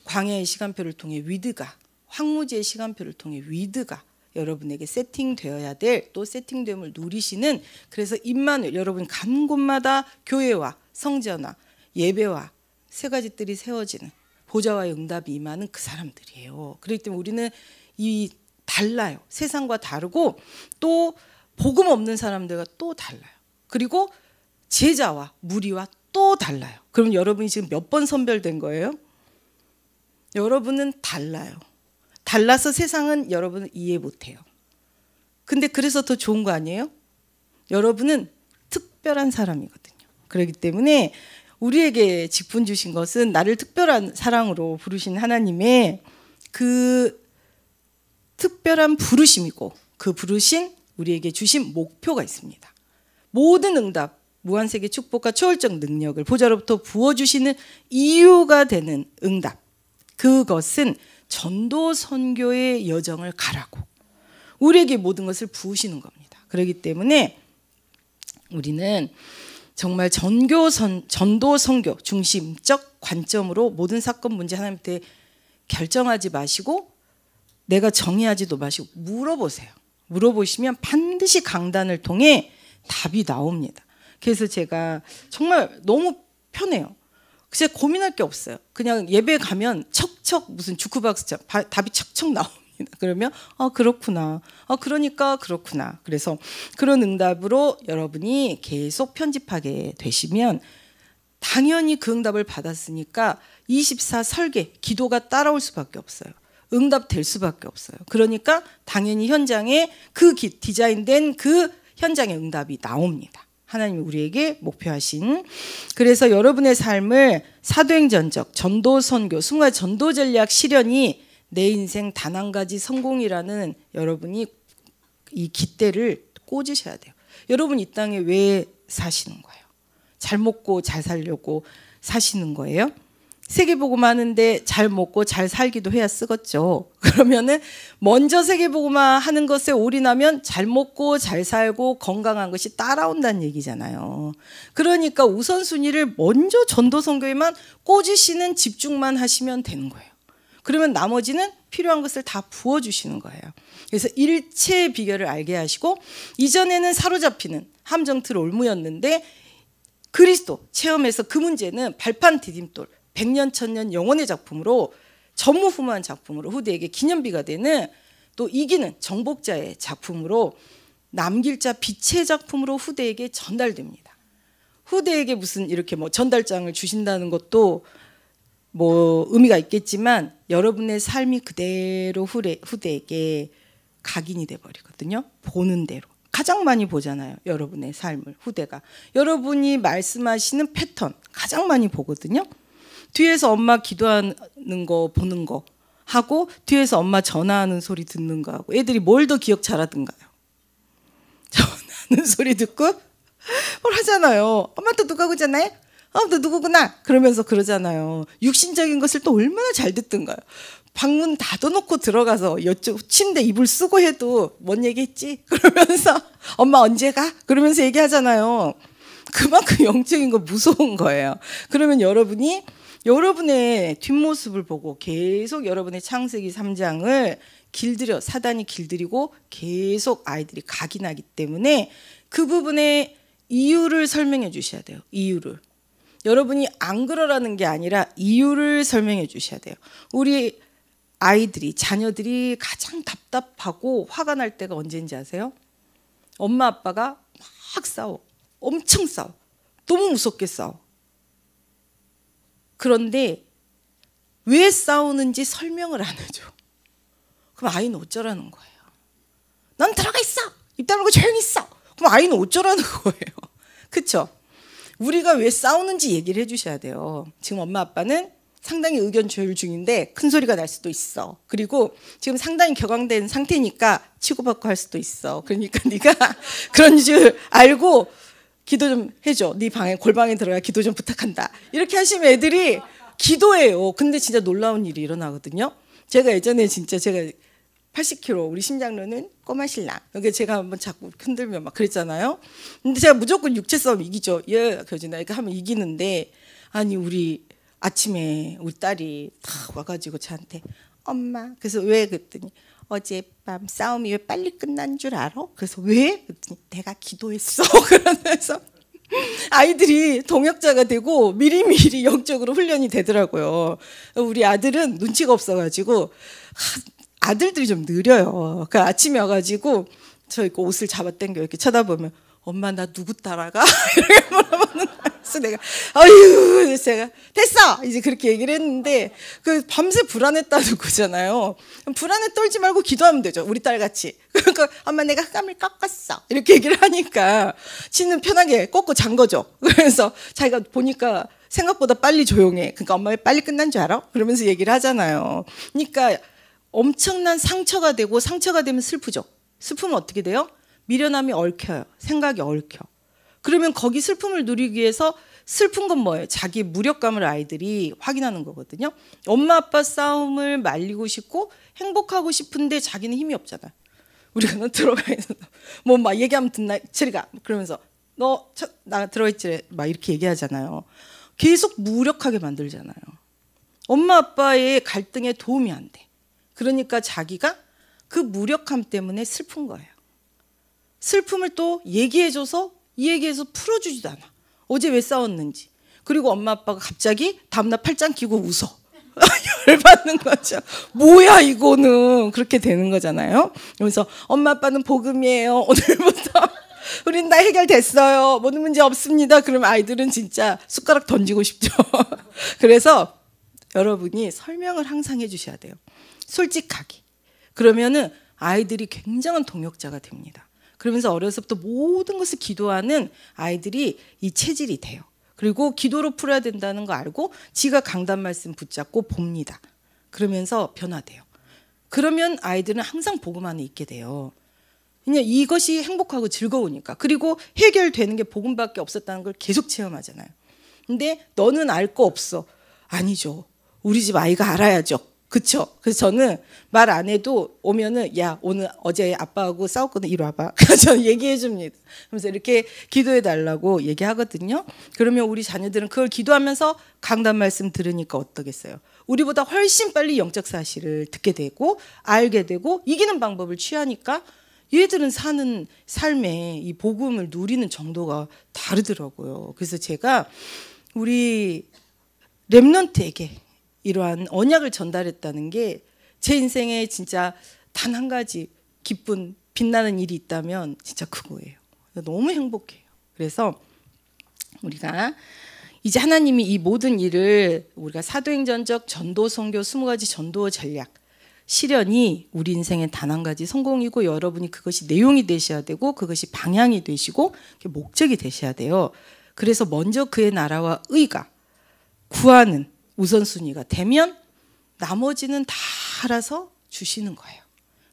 광야의 시간표를 통해 위드가 황무지의 시간표를 통해 위드가 여러분에게 세팅되어야 될 또 세팅됨을 누리시는 그래서 임마누엘 여러분 간 곳마다 교회와 성전화 예배와 세 가지 뜰이 세워지는 보좌와 응답이 임하는 그 사람들이에요. 그렇기 때문에 우리는 이 달라요. 세상과 다르고 또 복음 없는 사람들과 또 달라요. 그리고 제자와 무리와 또 달라요. 그럼 여러분이 지금 몇 번 선별된 거예요? 여러분은 달라요. 달라서 세상은 여러분을 이해 못해요. 근데 그래서 더 좋은 거 아니에요? 여러분은 특별한 사람이거든요. 그렇기 때문에 우리에게 직분 주신 것은 나를 특별한 사랑으로 부르신 하나님의 그 특별한 부르심이고 그 부르신 우리에게 주신 목표가 있습니다. 모든 응답, 무한세계 축복과 초월적 능력을 보좌로부터 부어주시는 이유가 되는 응답. 그것은 전도 선교의 여정을 가라고 우리에게 모든 것을 부으시는 겁니다. 그렇기 때문에 우리는 정말 전도 선교 중심적 관점으로 모든 사건 문제 하나님한테 결정하지 마시고 내가 정의하지도 마시고 물어보세요. 물어보시면 반드시 강단을 통해 답이 나옵니다. 그래서 제가 정말 너무 편해요. 진짜 고민할 게 없어요. 그냥 예배 가면 척척 무슨 주크박스처럼 답이 척척 나옵니다. 그러면 그렇구나. 그러니까 그렇구나. 그래서 그런 응답으로 여러분이 계속 편집하게 되시면 당연히 그 응답을 받았으니까 24 설계, 기도가 따라올 수밖에 없어요. 응답될 수밖에 없어요. 그러니까 당연히 현장에 그 디자인된 그 현장의 응답이 나옵니다. 하나님이 우리에게 목표하신. 그래서 여러분의 삶을 사도행전적 전도 선교, 순간 전도 전략 실현이 내 인생 단 한 가지 성공이라는 여러분이 이 깃대를 꽂으셔야 돼요. 여러분 이 땅에 왜 사시는 거예요? 잘 먹고 잘 살려고 사시는 거예요? 세계복음 하는데 잘 먹고 잘 살기도 해야 쓰겠죠. 그러면은 먼저 세계복음화 하는 것에 올인하면 잘 먹고 잘 살고 건강한 것이 따라온다는 얘기잖아요. 그러니까 우선순위를 먼저 전도 선교에만 꽂으시는 집중만 하시면 되는 거예요. 그러면 나머지는 필요한 것을 다 부어주시는 거예요. 그래서 일체의 비결을 알게 하시고 이전에는 사로잡히는 함정틀 올무였는데 그리스도 체험에서 그 문제는 발판 디딤돌 100년, 1000년 영원의 작품으로 전무후무한 작품으로 후대에게 기념비가 되는 또 이기는 정복자의 작품으로 남길 자 빛의 작품으로 후대에게 전달됩니다. 후대에게 무슨 이렇게 뭐 전달장을 주신다는 것도 뭐 의미가 있겠지만 여러분의 삶이 그대로 후대에게 각인이 돼 버리거든요. 보는 대로. 가장 많이 보잖아요. 여러분의 삶을 후대가. 여러분이 말씀하시는 패턴 가장 많이 보거든요. 뒤에서 엄마 기도하는 거 보는 거 하고 뒤에서 엄마 전화하는 소리 듣는 거 하고 애들이 뭘 더 기억 잘하든가요. 전화하는 소리 듣고 뭘 하잖아요. 엄마 또 누가 오잖아요? 너 누구구나 그러면서 그러잖아요. 육신적인 것을 또 얼마나 잘 듣든가요. 방문 닫아놓고 들어가서 여쪽 침대 이불 쓰고 해도 뭔 얘기했지? 그러면서 엄마 언제 가? 그러면서 얘기하잖아요. 그만큼 영적인 거 무서운 거예요. 그러면 여러분이 여러분의 뒷모습을 보고 계속 여러분의 창세기 3장을 길들여 사단이 길들이고 계속 아이들이 각인하기 때문에 그 부분의 이유를 설명해 주셔야 돼요. 이유를. 여러분이 안 그러라는 게 아니라 이유를 설명해 주셔야 돼요. 우리 아이들이 자녀들이 가장 답답하고 화가 날 때가 언제인지 아세요? 엄마 아빠가 막 싸워. 엄청 싸워. 너무 무섭게 싸워. 그런데 왜 싸우는지 설명을 안 해줘. 그럼 아이는 어쩌라는 거예요? 넌 들어가 있어. 입 다물고 조용히 있어. 그럼 아이는 어쩌라는 거예요? 그렇죠? 우리가 왜 싸우는지 얘기를 해주셔야 돼요. 지금 엄마 아빠는 상당히 의견 조율 중인데 큰 소리가 날 수도 있어. 그리고 지금 상당히 격앙된 상태니까 치고받고 할 수도 있어. 그러니까 네가 그런 줄 알고 기도 좀 해줘. 네 방에 골방에 들어가 기도 좀 부탁한다. 이렇게 하시면 애들이 기도해요. 근데 진짜 놀라운 일이 일어나거든요. 제가 예전에 진짜 제가 80kg 우리 심장로는 꼬마 신랑. 여기 제가 한번 자꾸 흔들면 막 그랬잖아요. 근데 제가 무조건 육체 싸움 이기죠. 예, 교진아 이렇게 하면 이기는데 아니 우리 아침에 우리 딸이 다 와가지고 저한테 엄마 그래서 왜 그랬더니 어젯밤 싸움이 왜 빨리 끝난 줄 알아? 그래서 왜? 그랬더니 내가 기도했어. 그러면서 아이들이 동역자가 되고 미리미리 영적으로 훈련이 되더라고요. 우리 아들은 눈치가 없어가지고 아들들이 좀 느려요. 그 아침에 와가지고 저 이거 옷을 잡아당겨 이렇게 쳐다보면 엄마 나 누구 따라가? 이렇게 물어보는 거예요. 그래서 내가 아유 제가 됐어 이제 그렇게 얘기를 했는데 그 밤새 불안했다는 거잖아요. 불안에 떨지 말고 기도하면 되죠. 우리 딸같이. 그러니까 엄마 내가 흑암을 꺾었어 이렇게 얘기를 하니까 지는 편하게 꺾고 잔 거죠. 그래서 자기가 보니까 생각보다 빨리 조용해. 그러니까 엄마 왜 빨리 끝난 줄 알아? 그러면서 얘기를 하잖아요. 그러니까 엄청난 상처가 되고 상처가 되면 슬프죠. 슬프면 어떻게 돼요? 미련함이 얽혀요. 생각이 얽혀. 그러면 거기 슬픔을 누리기 위해서 슬픈 건 뭐예요? 자기 무력감을 아이들이 확인하는 거거든요. 엄마 아빠 싸움을 말리고 싶고 행복하고 싶은데 자기는 힘이 없잖아요. 우리가 너 들어가 있어. 뭐 막 얘기하면 듣나? 저리가. 그러면서 너 나 들어가 있지 막 이렇게 얘기하잖아요. 계속 무력하게 만들잖아요. 엄마 아빠의 갈등에 도움이 안 돼. 그러니까 자기가 그 무력함 때문에 슬픈 거예요. 슬픔을 또 얘기해줘서 이 얘기해서 풀어주지도 않아. 어제 왜 싸웠는지. 그리고 엄마 아빠가 갑자기 다음날 팔짱 끼고 웃어. 열받는 거죠. 뭐야 이거는. 그렇게 되는 거잖아요. 그래서 엄마 아빠는 복음이에요. 오늘부터 우린 다 해결됐어요. 모든 문제 없습니다. 그러면 아이들은 진짜 숟가락 던지고 싶죠. 그래서 여러분이 설명을 항상 해주셔야 돼요. 솔직하게. 그러면은 아이들이 굉장한 동역자가 됩니다. 그러면서 어려서부터 모든 것을 기도하는 아이들이 이 체질이 돼요. 그리고 기도로 풀어야 된다는 거 알고 지가 강단 말씀 붙잡고 봅니다. 그러면서 변화돼요. 그러면 아이들은 항상 복음 안에 있게 돼요. 그냥 이것이 행복하고 즐거우니까. 그리고 해결되는 게 복음밖에 없었다는 걸 계속 체험하잖아요. 근데 너는 알 거 없어. 아니죠. 우리 집 아이가 알아야죠. 그쵸? 그래서 저는 말 안 해도 오면은 야 오늘 어제 아빠하고 싸웠거든 이리 와봐. 그래서 저는 얘기해 줍니다. 그래서 이렇게 기도해 달라고 얘기하거든요. 그러면 우리 자녀들은 그걸 기도하면서 강단 말씀 들으니까 어떠겠어요? 우리보다 훨씬 빨리 영적 사실을 듣게 되고 알게 되고 이기는 방법을 취하니까 얘들은 사는 삶에 이 복음을 누리는 정도가 다르더라고요. 그래서 제가 우리 렘넌트에게 이러한 언약을 전달했다는 게 제 인생에 진짜 단 한 가지 기쁜 빛나는 일이 있다면 진짜 그거예요. 너무 행복해요. 그래서 우리가 이제 하나님이 이 모든 일을 우리가 사도행전적 전도 선교 20가지 전도 전략 실현이 우리 인생의 단 한 가지 성공이고 여러분이 그것이 내용이 되셔야 되고 그것이 방향이 되시고 목적이 되셔야 돼요. 그래서 먼저 그의 나라와 의가 구하는 우선순위가 되면 나머지는 다 알아서 주시는 거예요.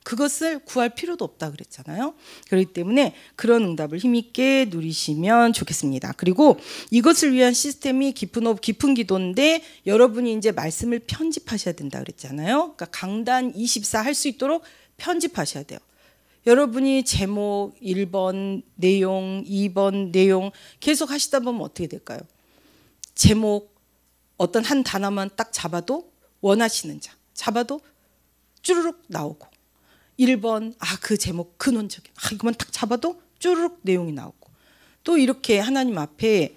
그것을 구할 필요도 없다 그랬잖아요. 그렇기 때문에 그런 응답을 힘있게 누리시면 좋겠습니다. 그리고 이것을 위한 시스템이 깊은 호흡, 깊은 기도인데 여러분이 이제 말씀을 편집하셔야 된다 그랬잖아요. 그러니까 강단 24 할 수 있도록 편집하셔야 돼요. 여러분이 제목 1번 내용, 2번 내용 계속 하시다 보면 어떻게 될까요? 제목 어떤 한 단어만 딱 잡아도 원하시는 자 잡아도 쭈르륵 나오고 1번 그 제목 근원적인 이거만 딱 잡아도 쭈르륵 내용이 나오고 또 이렇게 하나님 앞에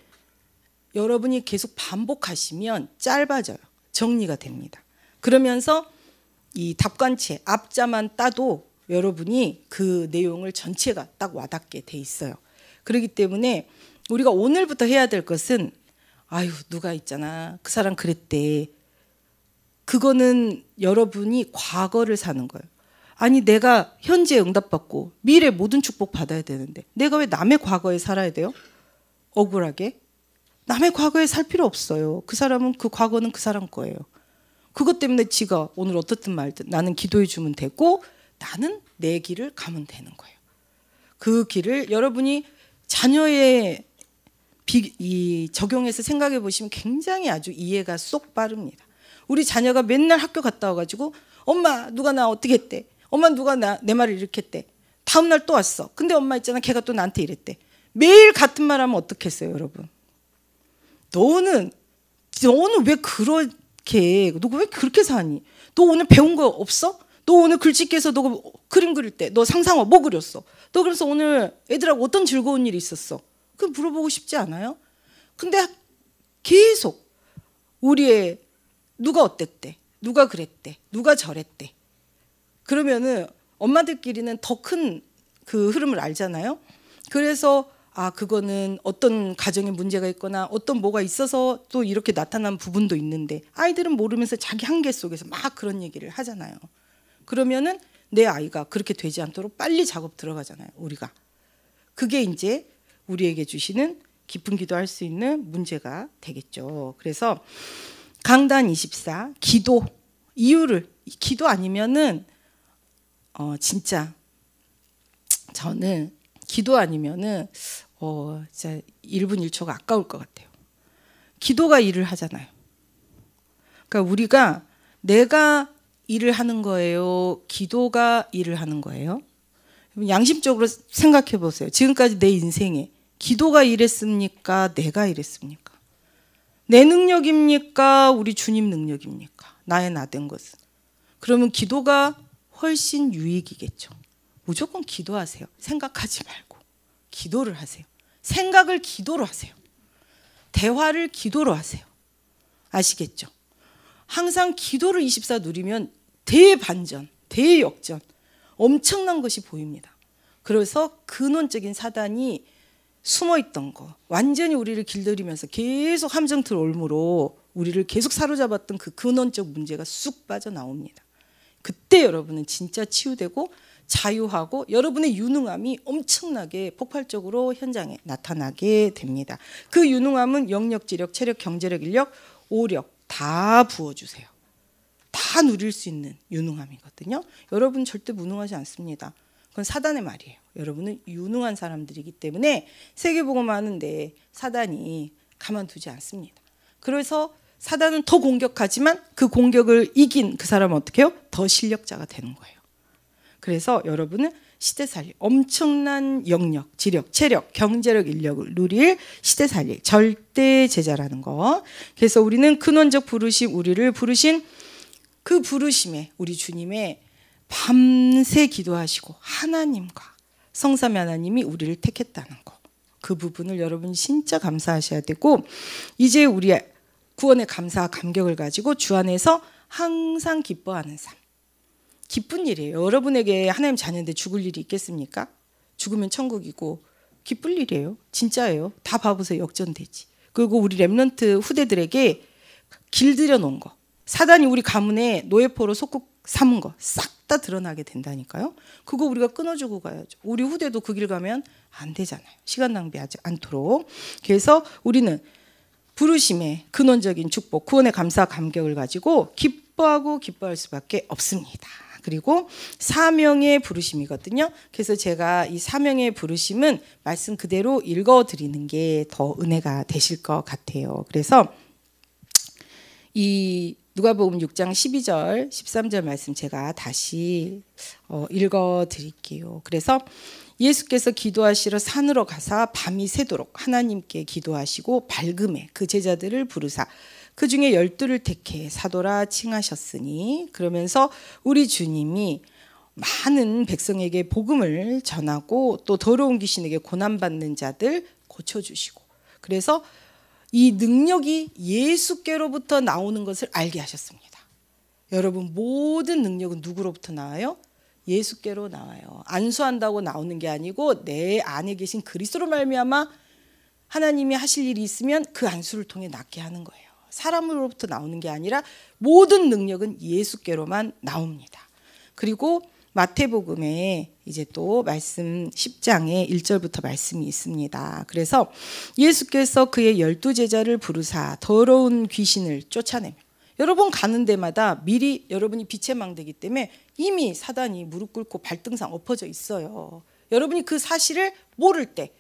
여러분이 계속 반복하시면 짧아져요. 정리가 됩니다. 그러면서 이 답관체 앞자만 따도 여러분이 그 내용을 전체가 딱 와닿게 돼 있어요. 그렇기 때문에 우리가 오늘부터 해야 될 것은 누가 있잖아 그 사람 그랬대. 그거는 여러분이 과거를 사는 거예요. 아니 내가 현재 응답받고 미래 모든 축복 받아야 되는데 내가 왜 남의 과거에 살아야 돼요? 억울하게? 남의 과거에 살 필요 없어요. 그 사람은 그 과거는 그 사람 거예요. 그것 때문에 지가 오늘 어떻든 말든 나는 기도해 주면 되고 나는 내 길을 가면 되는 거예요. 그 길을 여러분이 자녀의 적용해서 생각해 보시면 굉장히 아주 이해가 쏙 빠릅니다. 우리 자녀가 맨날 학교 갔다 와가지고 엄마 누가 나 어떻게 했대? 엄마 누가 내 말을 이렇게 했대? 다음 날 또 왔어. 근데 엄마 있잖아 걔가 또 나한테 이랬대. 매일 같은 말 하면 어떻겠어요 여러분? 너는 왜 그렇게 너 왜 그렇게 사니? 너 오늘 배운 거 없어? 너 오늘 글짓기에서 너 그림 그릴 때 너 상상화 뭐 그렸어? 너 그래서 오늘 애들하고 어떤 즐거운 일이 있었어? 그 물어보고 싶지 않아요? 근데 계속 우리의 누가 어땠대? 누가 그랬대? 누가 저랬대? 그러면은 엄마들끼리는 더 큰 그 흐름을 알잖아요. 그래서 그거는 어떤 가정에 문제가 있거나 어떤 뭐가 있어서 또 이렇게 나타난 부분도 있는데 아이들은 모르면서 자기 한계 속에서 막 그런 얘기를 하잖아요. 그러면은 내 아이가 그렇게 되지 않도록 빨리 작업 들어가잖아요. 우리가. 그게 이제 우리에게 주시는 깊은 기도할 수 있는 문제가 되겠죠. 그래서 강단 24 기도 이유를 기도 아니면은 진짜 저는 기도 아니면은 진짜 1분 1초가 아까울 것 같아요. 기도가 일을 하잖아요. 그러니까 우리가 내가 일을 하는 거예요? 기도가 일을 하는 거예요? 양심적으로 생각해 보세요. 지금까지 내 인생에 기도가 일했습니까? 내가 일했습니까? 내 능력입니까? 우리 주님 능력입니까? 나의 나된 것은. 그러면 기도가 훨씬 유익이겠죠. 무조건 기도하세요. 생각하지 말고 기도를 하세요. 생각을 기도로 하세요. 대화를 기도로 하세요. 아시겠죠? 항상 기도를 24 누리면 대반전, 대역전 엄청난 것이 보입니다. 그래서 근원적인 사단이 숨어있던 거 완전히 우리를 길들이면서 계속 함정틀 올무로 우리를 계속 사로잡았던 그 근원적 문제가 쑥 빠져나옵니다. 그때 여러분은 진짜 치유되고 자유하고 여러분의 유능함이 엄청나게 폭발적으로 현장에 나타나게 됩니다. 그 유능함은 영역, 지력, 체력, 경제력, 인력, 오력 다 부어주세요. 다 누릴 수 있는 유능함이거든요. 여러분 절대 무능하지 않습니다. 그건 사단의 말이에요. 여러분은 유능한 사람들이기 때문에 세계복음 하는데 사단이 가만두지 않습니다. 그래서 사단은 더 공격하지만 그 공격을 이긴 그 사람은 어떻게 해요? 더 실력자가 되는 거예요. 그래서 여러분은 시대살리 엄청난 영역, 지력, 체력, 경제력, 인력을 누릴 시대살리 절대 제자라는 거. 그래서 우리는 근원적 부르심 우리를 부르신 그 부르심에 우리 주님의 밤새 기도하시고 하나님과 성삼위 하나님이 우리를 택했다는 거. 그 부분을 여러분 진짜 감사하셔야 되고 이제 우리의 구원의 감사와 감격을 가지고 주 안에서 항상 기뻐하는 삶. 기쁜 일이에요. 여러분에게 하나님 자녀인데 죽을 일이 있겠습니까? 죽으면 천국이고 기쁠 일이에요. 진짜예요. 다 봐보세요. 역전되지. 그리고 우리 렘넌트 후대들에게 길들여 놓은 거, 사단이 우리 가문에 노예포로 속국 삼은 거 싹 다 드러나게 된다니까요. 그거 우리가 끊어주고 가야죠. 우리 후대도 그 길 가면 안 되잖아요. 시간 낭비하지 않도록. 그래서 우리는 부르심의 근원적인 축복, 구원의 감사 감격을 가지고 기뻐하고 기뻐할 수밖에 없습니다. 그리고 사명의 부르심이거든요. 그래서 제가 이 사명의 부르심은 말씀 그대로 읽어드리는 게 더 은혜가 되실 것 같아요. 그래서 이 누가복음 6장 12절 13절 말씀 제가 다시 읽어드릴게요. 그래서 예수께서 기도하시러 산으로 가사 밤이 새도록 하나님께 기도하시고 밝음에 그 제자들을 부르사 그 중에 12를 택해 사도라 칭하셨으니, 그러면서 우리 주님이 많은 백성에게 복음을 전하고 또 더러운 귀신에게 고난받는 자들 고쳐주시고, 그래서 이 능력이 예수께로부터 나오는 것을 알게 하셨습니다. 여러분, 모든 능력은 누구로부터 나와요? 예수께로 나와요. 안수한다고 나오는 게 아니고 내 안에 계신 그리스도로 말미암아 하나님이 하실 일이 있으면 그 안수를 통해 낫게 하는 거예요. 사람으로부터 나오는 게 아니라 모든 능력은 예수께로만 나옵니다. 그리고 마태복음에 이제 또 말씀 10장에 1절부터 말씀이 있습니다. 그래서 예수께서 그의 12제자를 부르사 더러운 귀신을 쫓아내며, 여러분 가는 데마다 미리 여러분이 빛의 망대이기 때문에 이미 사단이 무릎 꿇고 발등상 엎어져 있어요. 여러분이 그 사실을 모를 때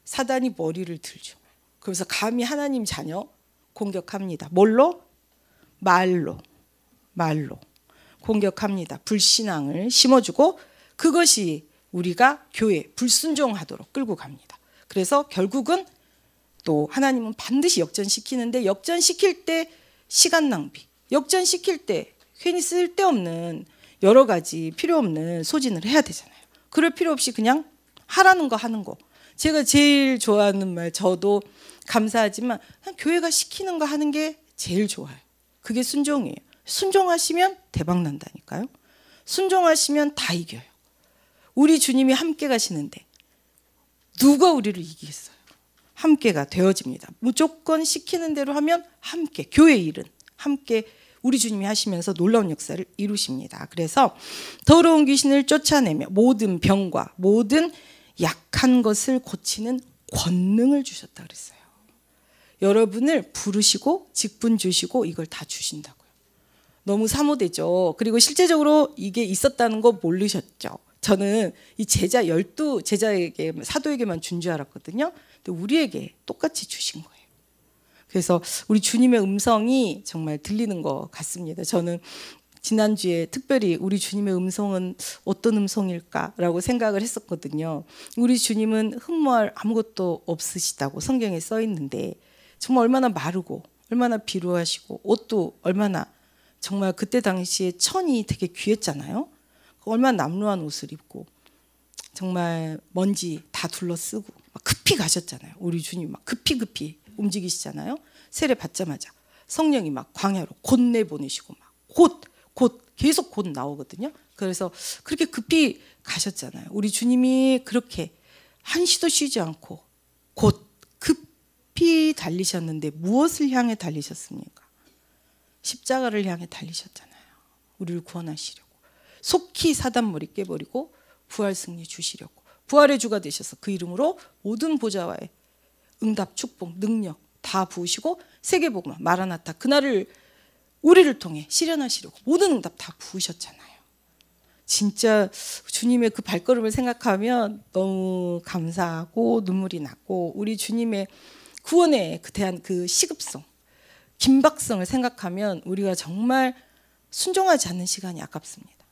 사단이 머리를 들죠. 그래서 감히 하나님 자녀 공격합니다. 뭘로? 말로 공격합니다. 불신앙을 심어주고 그것이 우리가 교회 불순종하도록 끌고 갑니다. 그래서 결국은 또 하나님은 반드시 역전시키는데, 역전시킬 때 시간 낭비, 역전시킬 때 괜히 쓸데없는 여러 가지 필요 없는 소진을 해야 되잖아요. 그럴 필요 없이 그냥 하라는 거 하는 거. 제가 제일 좋아하는 말, 저도 감사하지만 그냥 교회가 시키는 거 하는 게 제일 좋아요. 그게 순종이에요. 순종하시면 대박 난다니까요. 순종하시면 다 이겨요. 우리 주님이 함께 가시는데 누가 우리를 이기겠어요? 함께가 되어집니다. 무조건 시키는 대로 하면 함께, 교회 일은 함께 우리 주님이 하시면서 놀라운 역사를 이루십니다. 그래서 더러운 귀신을 쫓아내며 모든 병과 모든 약한 것을 고치는 권능을 주셨다 그랬어요. 여러분을 부르시고 직분 주시고 이걸 다 주신다고요. 너무 사모되죠. 그리고 실제적으로 이게 있었다는 거 모르셨죠. 저는 이 제자 12제자에게 사도에게만 준 줄 알았거든요. 근데 우리에게 똑같이 주신 거예요. 그래서 우리 주님의 음성이 정말 들리는 것 같습니다. 저는 지난주에 특별히 우리 주님의 음성은 어떤 음성일까라고 생각을 했었거든요. 우리 주님은 흠모할 아무것도 없으시다고 성경에 써 있는데 정말 얼마나 마르고 얼마나 비루하시고 옷도 얼마나 정말 그때 당시에 천이 되게 귀했잖아요. 얼마나 남루한 옷을 입고 정말 먼지 다 둘러쓰고 막 급히 가셨잖아요. 우리 주님 막 급히 움직이시잖아요. 세례 받자마자 성령이 막 광야로 곧 내보내시고 막 곧 계속 곧 나오거든요. 그래서 그렇게 급히 가셨잖아요. 우리 주님이 그렇게 한시도 쉬지 않고 곧 급히 달리셨는데 무엇을 향해 달리셨습니까? 십자가를 향해 달리셨잖아요. 우리를 구원하시려고. 속히 사단 머리 깨버리고 부활 승리 주시려고. 부활의 주가 되셔서 그 이름으로 모든 보좌와의 응답, 축복, 능력 다 부으시고 세계복음, 마라나타 그날을 우리를 통해 실현하시려고 모든 응답 다 부으셨잖아요. 진짜 주님의 그 발걸음을 생각하면 너무 감사하고 눈물이 나고, 우리 주님의 구원에 대한 그 시급성, 긴박성을 생각하면 우리가 정말 순종하지 않는 시간이 아깝습니다.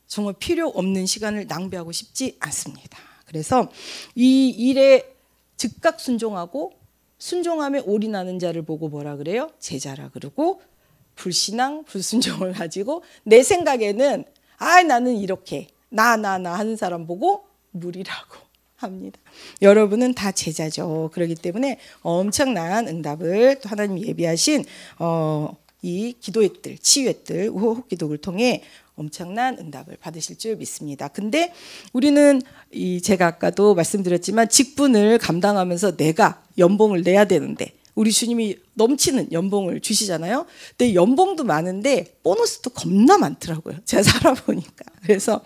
정말 필요 없는 시간을 낭비하고 싶지 않습니다. 그래서 이 일에 즉각 순종하고 순종함에 올인하는 자를 보고 뭐라 그래요? 제자라 그러고, 불신앙, 불순종을 가지고 내 생각에는 나는 이렇게 나 하는 사람 보고 무리라고 합니다. 여러분은 다 제자죠. 그렇기 때문에 엄청난 응답을 또 하나님이 예비하신 이 기도회들, 치유회들, 호흡기도를 통해 엄청난 응답을 받으실 줄 믿습니다. 근데 우리는 제가 아까도 말씀드렸지만 직분을 감당하면서 내가 연봉을 내야 되는데 우리 주님이 넘치는 연봉을 주시잖아요. 근데 연봉도 많은데 보너스도 겁나 많더라고요. 제가 살아보니까. 그래서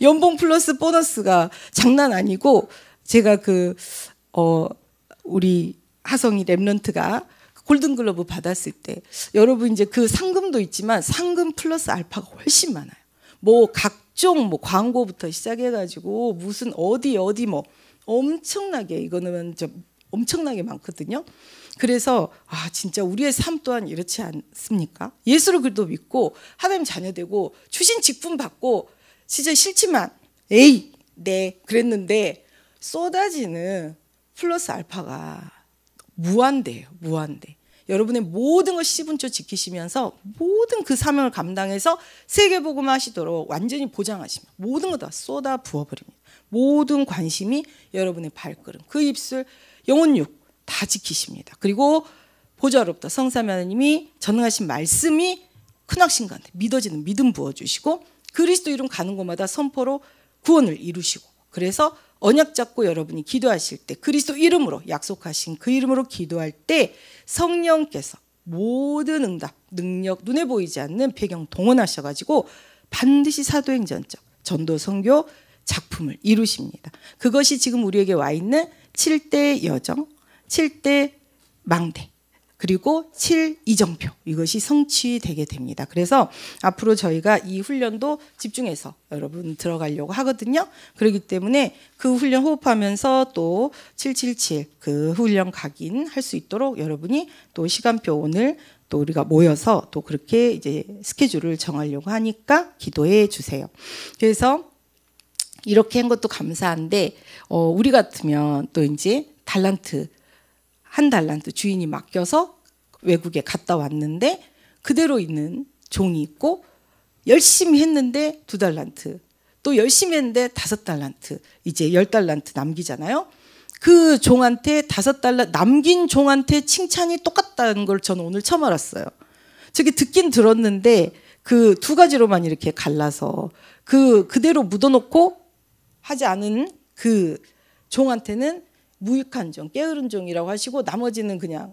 연봉 플러스 보너스가 장난 아니고 제가 우리 하성이 랩런트가 골든글러브 받았을 때 여러분 이제 그 상금도 있지만 상금 플러스 알파가 훨씬 많아요. 뭐 각종 뭐 광고부터 시작해가지고 무슨 어디 뭐 엄청나게 이거는 엄청나게 많거든요. 그래서 진짜 우리의 삶 또한 이렇지 않습니까? 예수를 그래도 믿고 하나님 자녀 되고 주신 직분 받고 진짜 싫지만 네 그랬는데 쏟아지는 플러스 알파가 무한대예요. 무한대. 여러분의 모든 걸 시분초 지키시면서 모든 그 사명을 감당해서 세계복음 하시도록 완전히 보장하시면 모든 거 다 쏟아 부어버립니다. 모든 관심이 여러분의 발걸음, 그 입술, 영혼육 다 지키십니다. 그리고 보좌롭다 성삼위 하나님이 전능하신 말씀이 크나신 가운데 믿어지는 믿음 부어주시고 그리스도 이름 가는 곳마다 선포로 구원을 이루시고 그래서 언약 잡고 여러분이 기도하실 때 그리스도 이름으로 약속하신 그 이름으로 기도할 때 성령께서 모든 응답, 능력, 눈에 보이지 않는 배경 동원하셔가지고 반드시 사도행전적 전도 선교 작품을 이루십니다. 그것이 지금 우리에게 와 있는 7대 여정, 7대 망대 그리고 7이정표 이것이 성취되게 됩니다. 그래서 앞으로 저희가 이 훈련도 집중해서 여러분 들어가려고 하거든요. 그렇기 때문에 그 훈련 호흡하면서 또 777 그 훈련 각인할 수 있도록 여러분이 또 시간표 오늘 또 우리가 모여서 또 그렇게 이제 스케줄을 정하려고 하니까 기도해 주세요. 그래서 이렇게 한 것도 감사한데 우리 같으면 또 이제 한 달란트 주인이 맡겨서 외국에 갔다 왔는데 그대로 있는 종이 있고 열심히 했는데 2달란트 또 열심히 했는데 5달란트 이제 10달란트 남기잖아요. 그 종한테 5달란트 남긴 종한테 칭찬이 똑같다는 걸 저는 오늘 처음 알았어요. 저기 듣긴 들었는데 그 두 가지로만 이렇게 갈라서 그대로 묻어놓고 하지 않은 그 종한테는 무익한 종, 게으른 종이라고 하시고 나머지는 그냥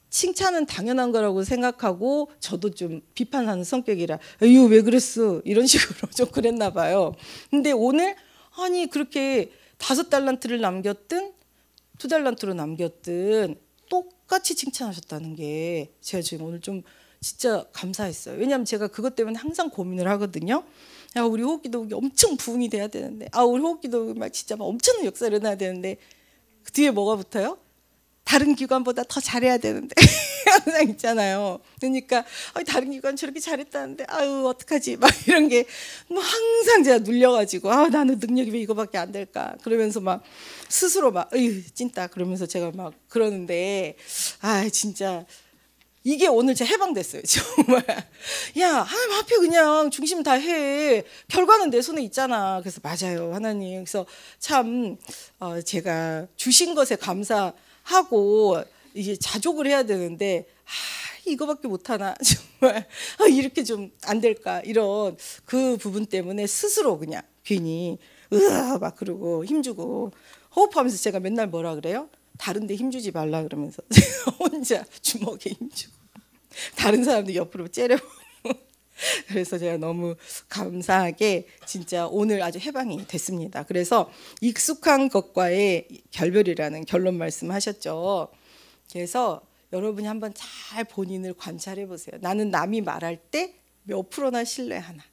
칭찬은 당연한 거라고 생각하고 저도 좀 비판하는 성격이라 이거 왜 그랬어 이런 식으로 좀 그랬나 봐요. 근데 오늘 아니 그렇게 5달란트를 남겼든 2달란트로 남겼든 똑같이 칭찬하셨다는 게 제가 지금 오늘 좀 진짜 감사했어요. 왜냐하면 제가 그것 때문에 항상 고민을 하거든요. 야, 우리 호흡기도 엄청 부흥이 돼야 되는데 우리 호흡기도 막 진짜 막 엄청난 역사를 일어나야 되는데 그 뒤에 뭐가 붙어요? 다른 기관보다 더 잘해야 되는데 항상 있잖아요. 그러니까 다른 기관 저렇게 잘했다는데 어떡하지 막 이런 게 뭐 항상 제가 눌려가지고 나는 능력이 왜 이거밖에 안 될까 그러면서 막 스스로 막 찐따 그러면서 제가 막 그러는데 진짜 이게 오늘 제가 해방됐어요. 정말. 야, 하나님 앞에 그냥 중심 다 해. 결과는 내 손에 있잖아. 그래서 맞아요, 하나님. 그래서 참 제가 주신 것에 감사하고 이제 자족을 해야 되는데 이거밖에 못하나 정말 이렇게 좀 안 될까 이런 그 부분 때문에 스스로 그냥 괜히 막 그러고 힘주고 호흡하면서 제가 맨날 뭐라 그래요? 다른 데 힘주지 말라 그러면서 제가 혼자 주먹에 힘주고 다른 사람들 옆으로 째려보고 그래서 제가 너무 감사하게 진짜 오늘 아주 해방이 됐습니다. 그래서 익숙한 것과의 결별이라는 결론 말씀하셨죠. 그래서 여러분이 한번 잘 본인을 관찰해 보세요. 나는 남이 말할 때 몇 프로나 신뢰하나?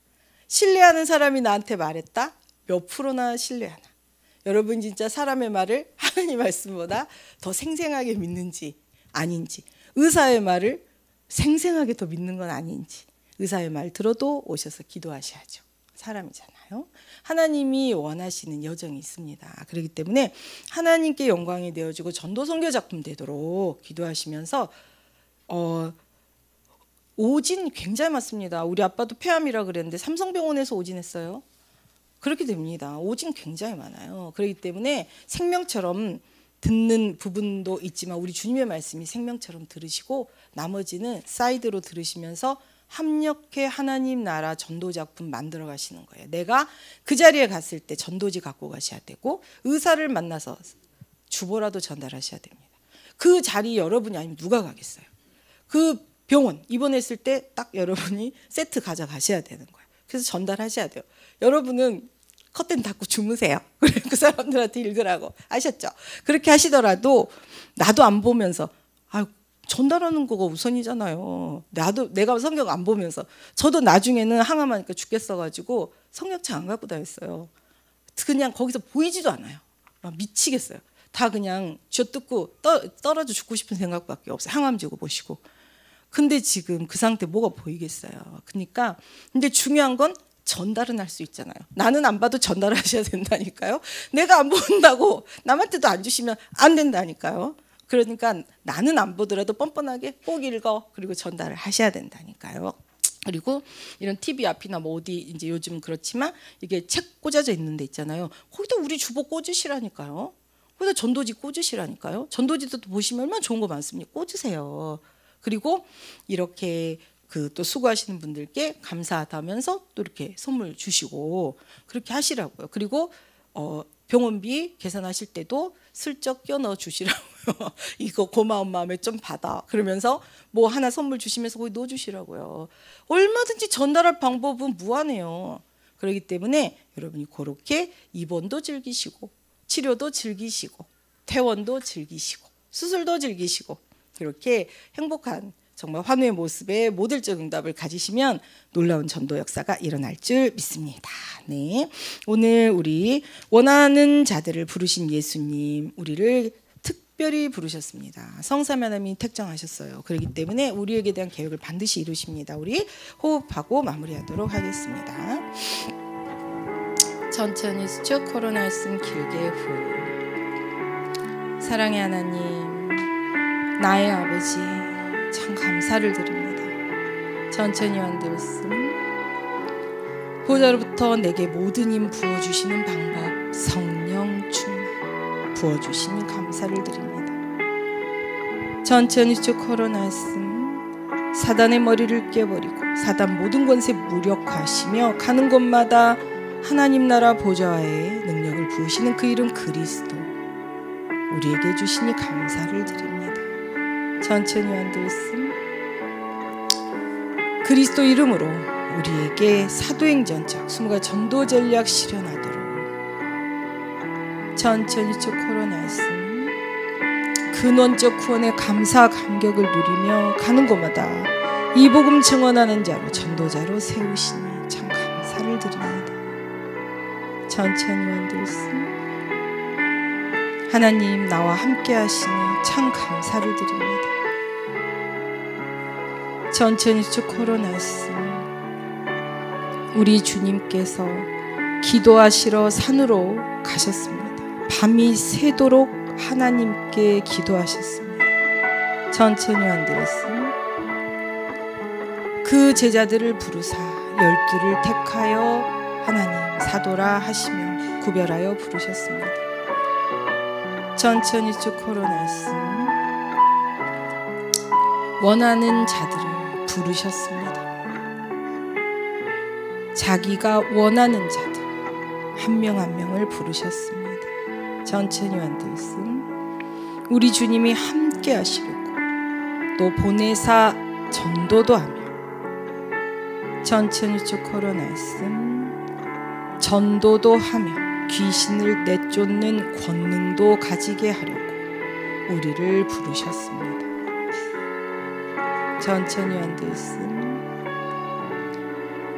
신뢰하는 사람이 나한테 말했다? 몇 프로나 신뢰하나? 여러분 진짜 사람의 말을 하나님 말씀보다 더 생생하게 믿는지 아닌지, 의사의 말을 생생하게 더 믿는 건 아닌지, 의사의 말 들어도 오셔서 기도하셔야죠. 사람이잖아요. 하나님이 원하시는 여정이 있습니다. 그렇기 때문에 하나님께 영광이 되어지고 전도 선교 작품 되도록 기도하시면서 오진 굉장히 많습니다. 우리 아빠도 폐암이라 그랬는데 삼성병원에서 오진했어요. 그렇게 됩니다. 오진 굉장히 많아요. 그렇기 때문에 생명처럼 듣는 부분도 있지만 우리 주님의 말씀이 생명처럼 들으시고 나머지는 사이드로 들으시면서 합력해 하나님 나라 전도 작품 만들어 가시는 거예요. 내가 그 자리에 갔을 때 전도지 갖고 가셔야 되고 의사를 만나서 주보라도 전달하셔야 됩니다. 그 자리 여러분이 아니면 누가 가겠어요? 그 병원 입원했을 때 딱 여러분이 세트 가져가셔야 되는 거예요. 그래서 전달하셔야 돼요. 여러분은 커튼 닫고 주무세요. 그 사람들한테 읽으라고. 아셨죠? 그렇게 하시더라도 나도 안 보면서 전달하는 거가 우선이잖아요. 내가 성경 안 보면서. 저도 나중에는 항암하니까 죽겠어가지고 성경책 안 갖고 다녔어요. 그냥 거기서 보이지도 않아요. 막 미치겠어요. 다 그냥 쥐어뜯고 떨어져 죽고 싶은 생각밖에 없어요. 항암제고 보시고. 근데 지금 그 상태 뭐가 보이겠어요. 그러니까 근데 중요한 건 전달은 할 수 있잖아요. 나는 안 봐도 전달하셔야 된다니까요. 내가 안 본다고 남한테도 안 주시면 안 된다니까요. 그러니까 나는 안 보더라도 뻔뻔하게 꼭 읽어. 그리고 전달을 하셔야 된다니까요. 그리고 이런 TV 앞이나 뭐 어디 이제 요즘 그렇지만 이게 책 꽂아져 있는 데 있잖아요. 거기다 우리 주보 꽂으시라니까요. 거기다 전도지 꽂으시라니까요. 전도지도 보시면 얼마나 좋은 거 많습니까? 꽂으세요. 그리고 이렇게 또 수고하시는 분들께 감사하다면서 또 이렇게 선물 주시고 그렇게 하시라고요. 그리고 병원비 계산하실 때도 슬쩍 껴 넣어 주시라고요. 이거 고마운 마음에 좀 받아. 그러면서 뭐 하나 선물 주시면서 거기 넣어 주시라고요. 얼마든지 전달할 방법은 무한해요. 그렇기 때문에 여러분이 그렇게 입원도 즐기시고 치료도 즐기시고 퇴원도 즐기시고 수술도 즐기시고 그렇게 행복한 정말 환우의 모습에 모델적 응답을 가지시면 놀라운 전도 역사가 일어날 줄 믿습니다. 네, 오늘 우리 원하는 자들을 부르신 예수님, 우리를 특별히 부르셨습니다. 성삼위 하나님이 택정하셨어요. 그렇기 때문에 우리에게 대한 계획을 반드시 이루십니다. 우리 호흡하고 마무리하도록 하겠습니다. 천천히 수축, 코로나 숨 길게 후. 사랑의 하나님, 나의 아버지, 참 감사를 드립니다. 천천히 한들씀 보좌로부터 내게 모든 힘 부어주시는 방법, 성령 충만 부어주시니 감사를 드립니다. 천천히 쭉 걸어놨음 사단의 머리를 깨버리고 사단 모든 권세 무력화하시며 가는 곳마다 하나님 나라 보좌에 능력을 부으시는 그 이름 그리스도 우리에게 주시니 감사를 드립니다. 천천히 한들씀 그리스도 이름으로 우리에게 사도행전적 20가지 전도 전략 실현하도록 천천히 쭉 걸어놨음 근원적 구원의 감사 감격을 누리며 가는 곳마다 이 복음 증언하는 자로 전도자로 세우시니 참 감사를 드립니다. 천천히 한들씀 하나님 나와 함께 하시니 참 감사를 드립니다. 천천히 쭉 걸어놨음 우리 주님께서 기도하시러 산으로 가셨습니다. 밤이 새도록 하나님께 기도하셨습니다. 천천히 한들었음 그 제자들을 부르사 12를 택하여 하나님 사도라 하시며 구별하여 부르셨습니다. 천천히 쭉 걸어놨음 원하는 자들을 부르셨습니다. 자기가 원하는 자들 한 명 한 명을 부르셨습니다. 천천히 한들씀 우리 주님이 함께 하시려고 또 보내사 전도도 하며 천천히 쭉 걸어놨음 전도도 하며 귀신을 내쫓는 권능도 가지게 하려고 우리를 부르셨습니다. 천천히 한들씀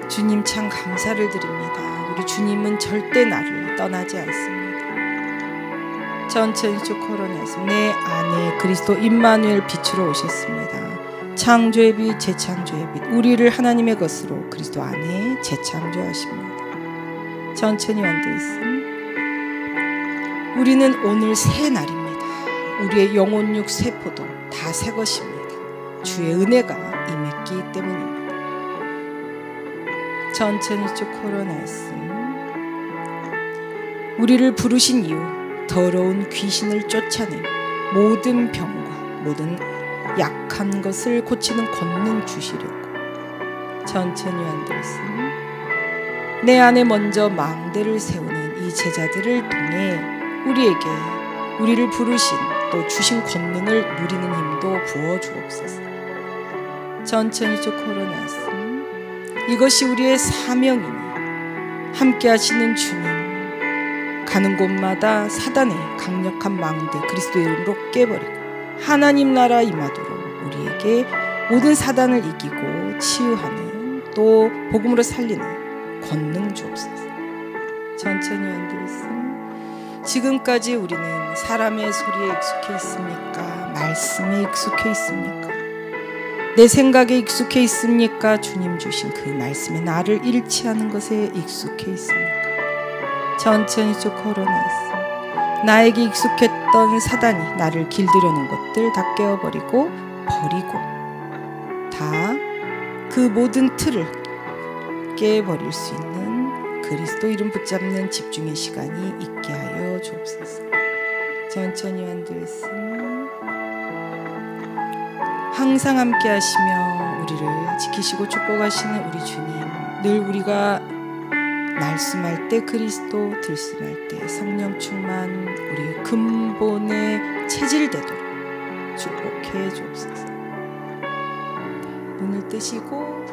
주님 참 감사를 드립니다. 우리 주님은 절대 나를 떠나지 않습니다. 천천히 쭉 걸어내서 내 안에 그리스도 임마누엘 빛으로 오셨습니다. 창조의 빛 재창조의 빛 우리를 하나님의 것으로 그리스도 안에 재창조하십니다. 천천히 한들씀 우리는 오늘 새 날입니다. 우리의 영혼육 세포도 다 새 것입니다. 주의 은혜가 임했기 때문입니다. 천천히 쭉 걸어놨음 우리를 부르신 이후 더러운 귀신을 쫓아내 모든 병과 모든 약한 것을 고치는 권능 주시려고 천천히 앉으세요. 내 안에 먼저 망대를 세우는 이 제자들을 통해 우리에게 우리를 부르신 또 주신 권능을 누리는 힘도 부어 주옵소서. 천천히 쭉 걸어놨습니다. 이것이 우리의 사명이니 함께 하시는 주님, 가는 곳마다 사단의 강력한 망대 그리스도의 이름으로 깨버리고 하나님 나라 임하도록 우리에게 모든 사단을 이기고 치유하는 또 복음으로 살리는 권능 주옵소서. 천천히 앉으겠습니다. 지금까지 우리는 사람의 소리에 익숙해 있습니까? 말씀에 익숙해 있습니까? 내 생각에 익숙해 있습니까? 주님 주신 그 말씀에 나를 잃지 않은 것에 익숙해 있습니까? 천천히 쭉 걸어놨습니다. 나에게 익숙했던 사단이 나를 길들여 놓은 것들 다 깨어버리고 버리고 다 그 모든 틀을 깨버릴 수 있는 그리스도 이름 붙잡는 집중의 시간이 있게 하여 주옵소서. 천천히 앉으겠습니다. 항상 함께 하시며 우리를 지키시고 축복하시는 우리 주님, 늘 우리가 날숨할 때 그리스도, 들숨할 때 성령 충만, 우리 근본에 체질되도록 축복해 주옵소서. 눈을 뜨시고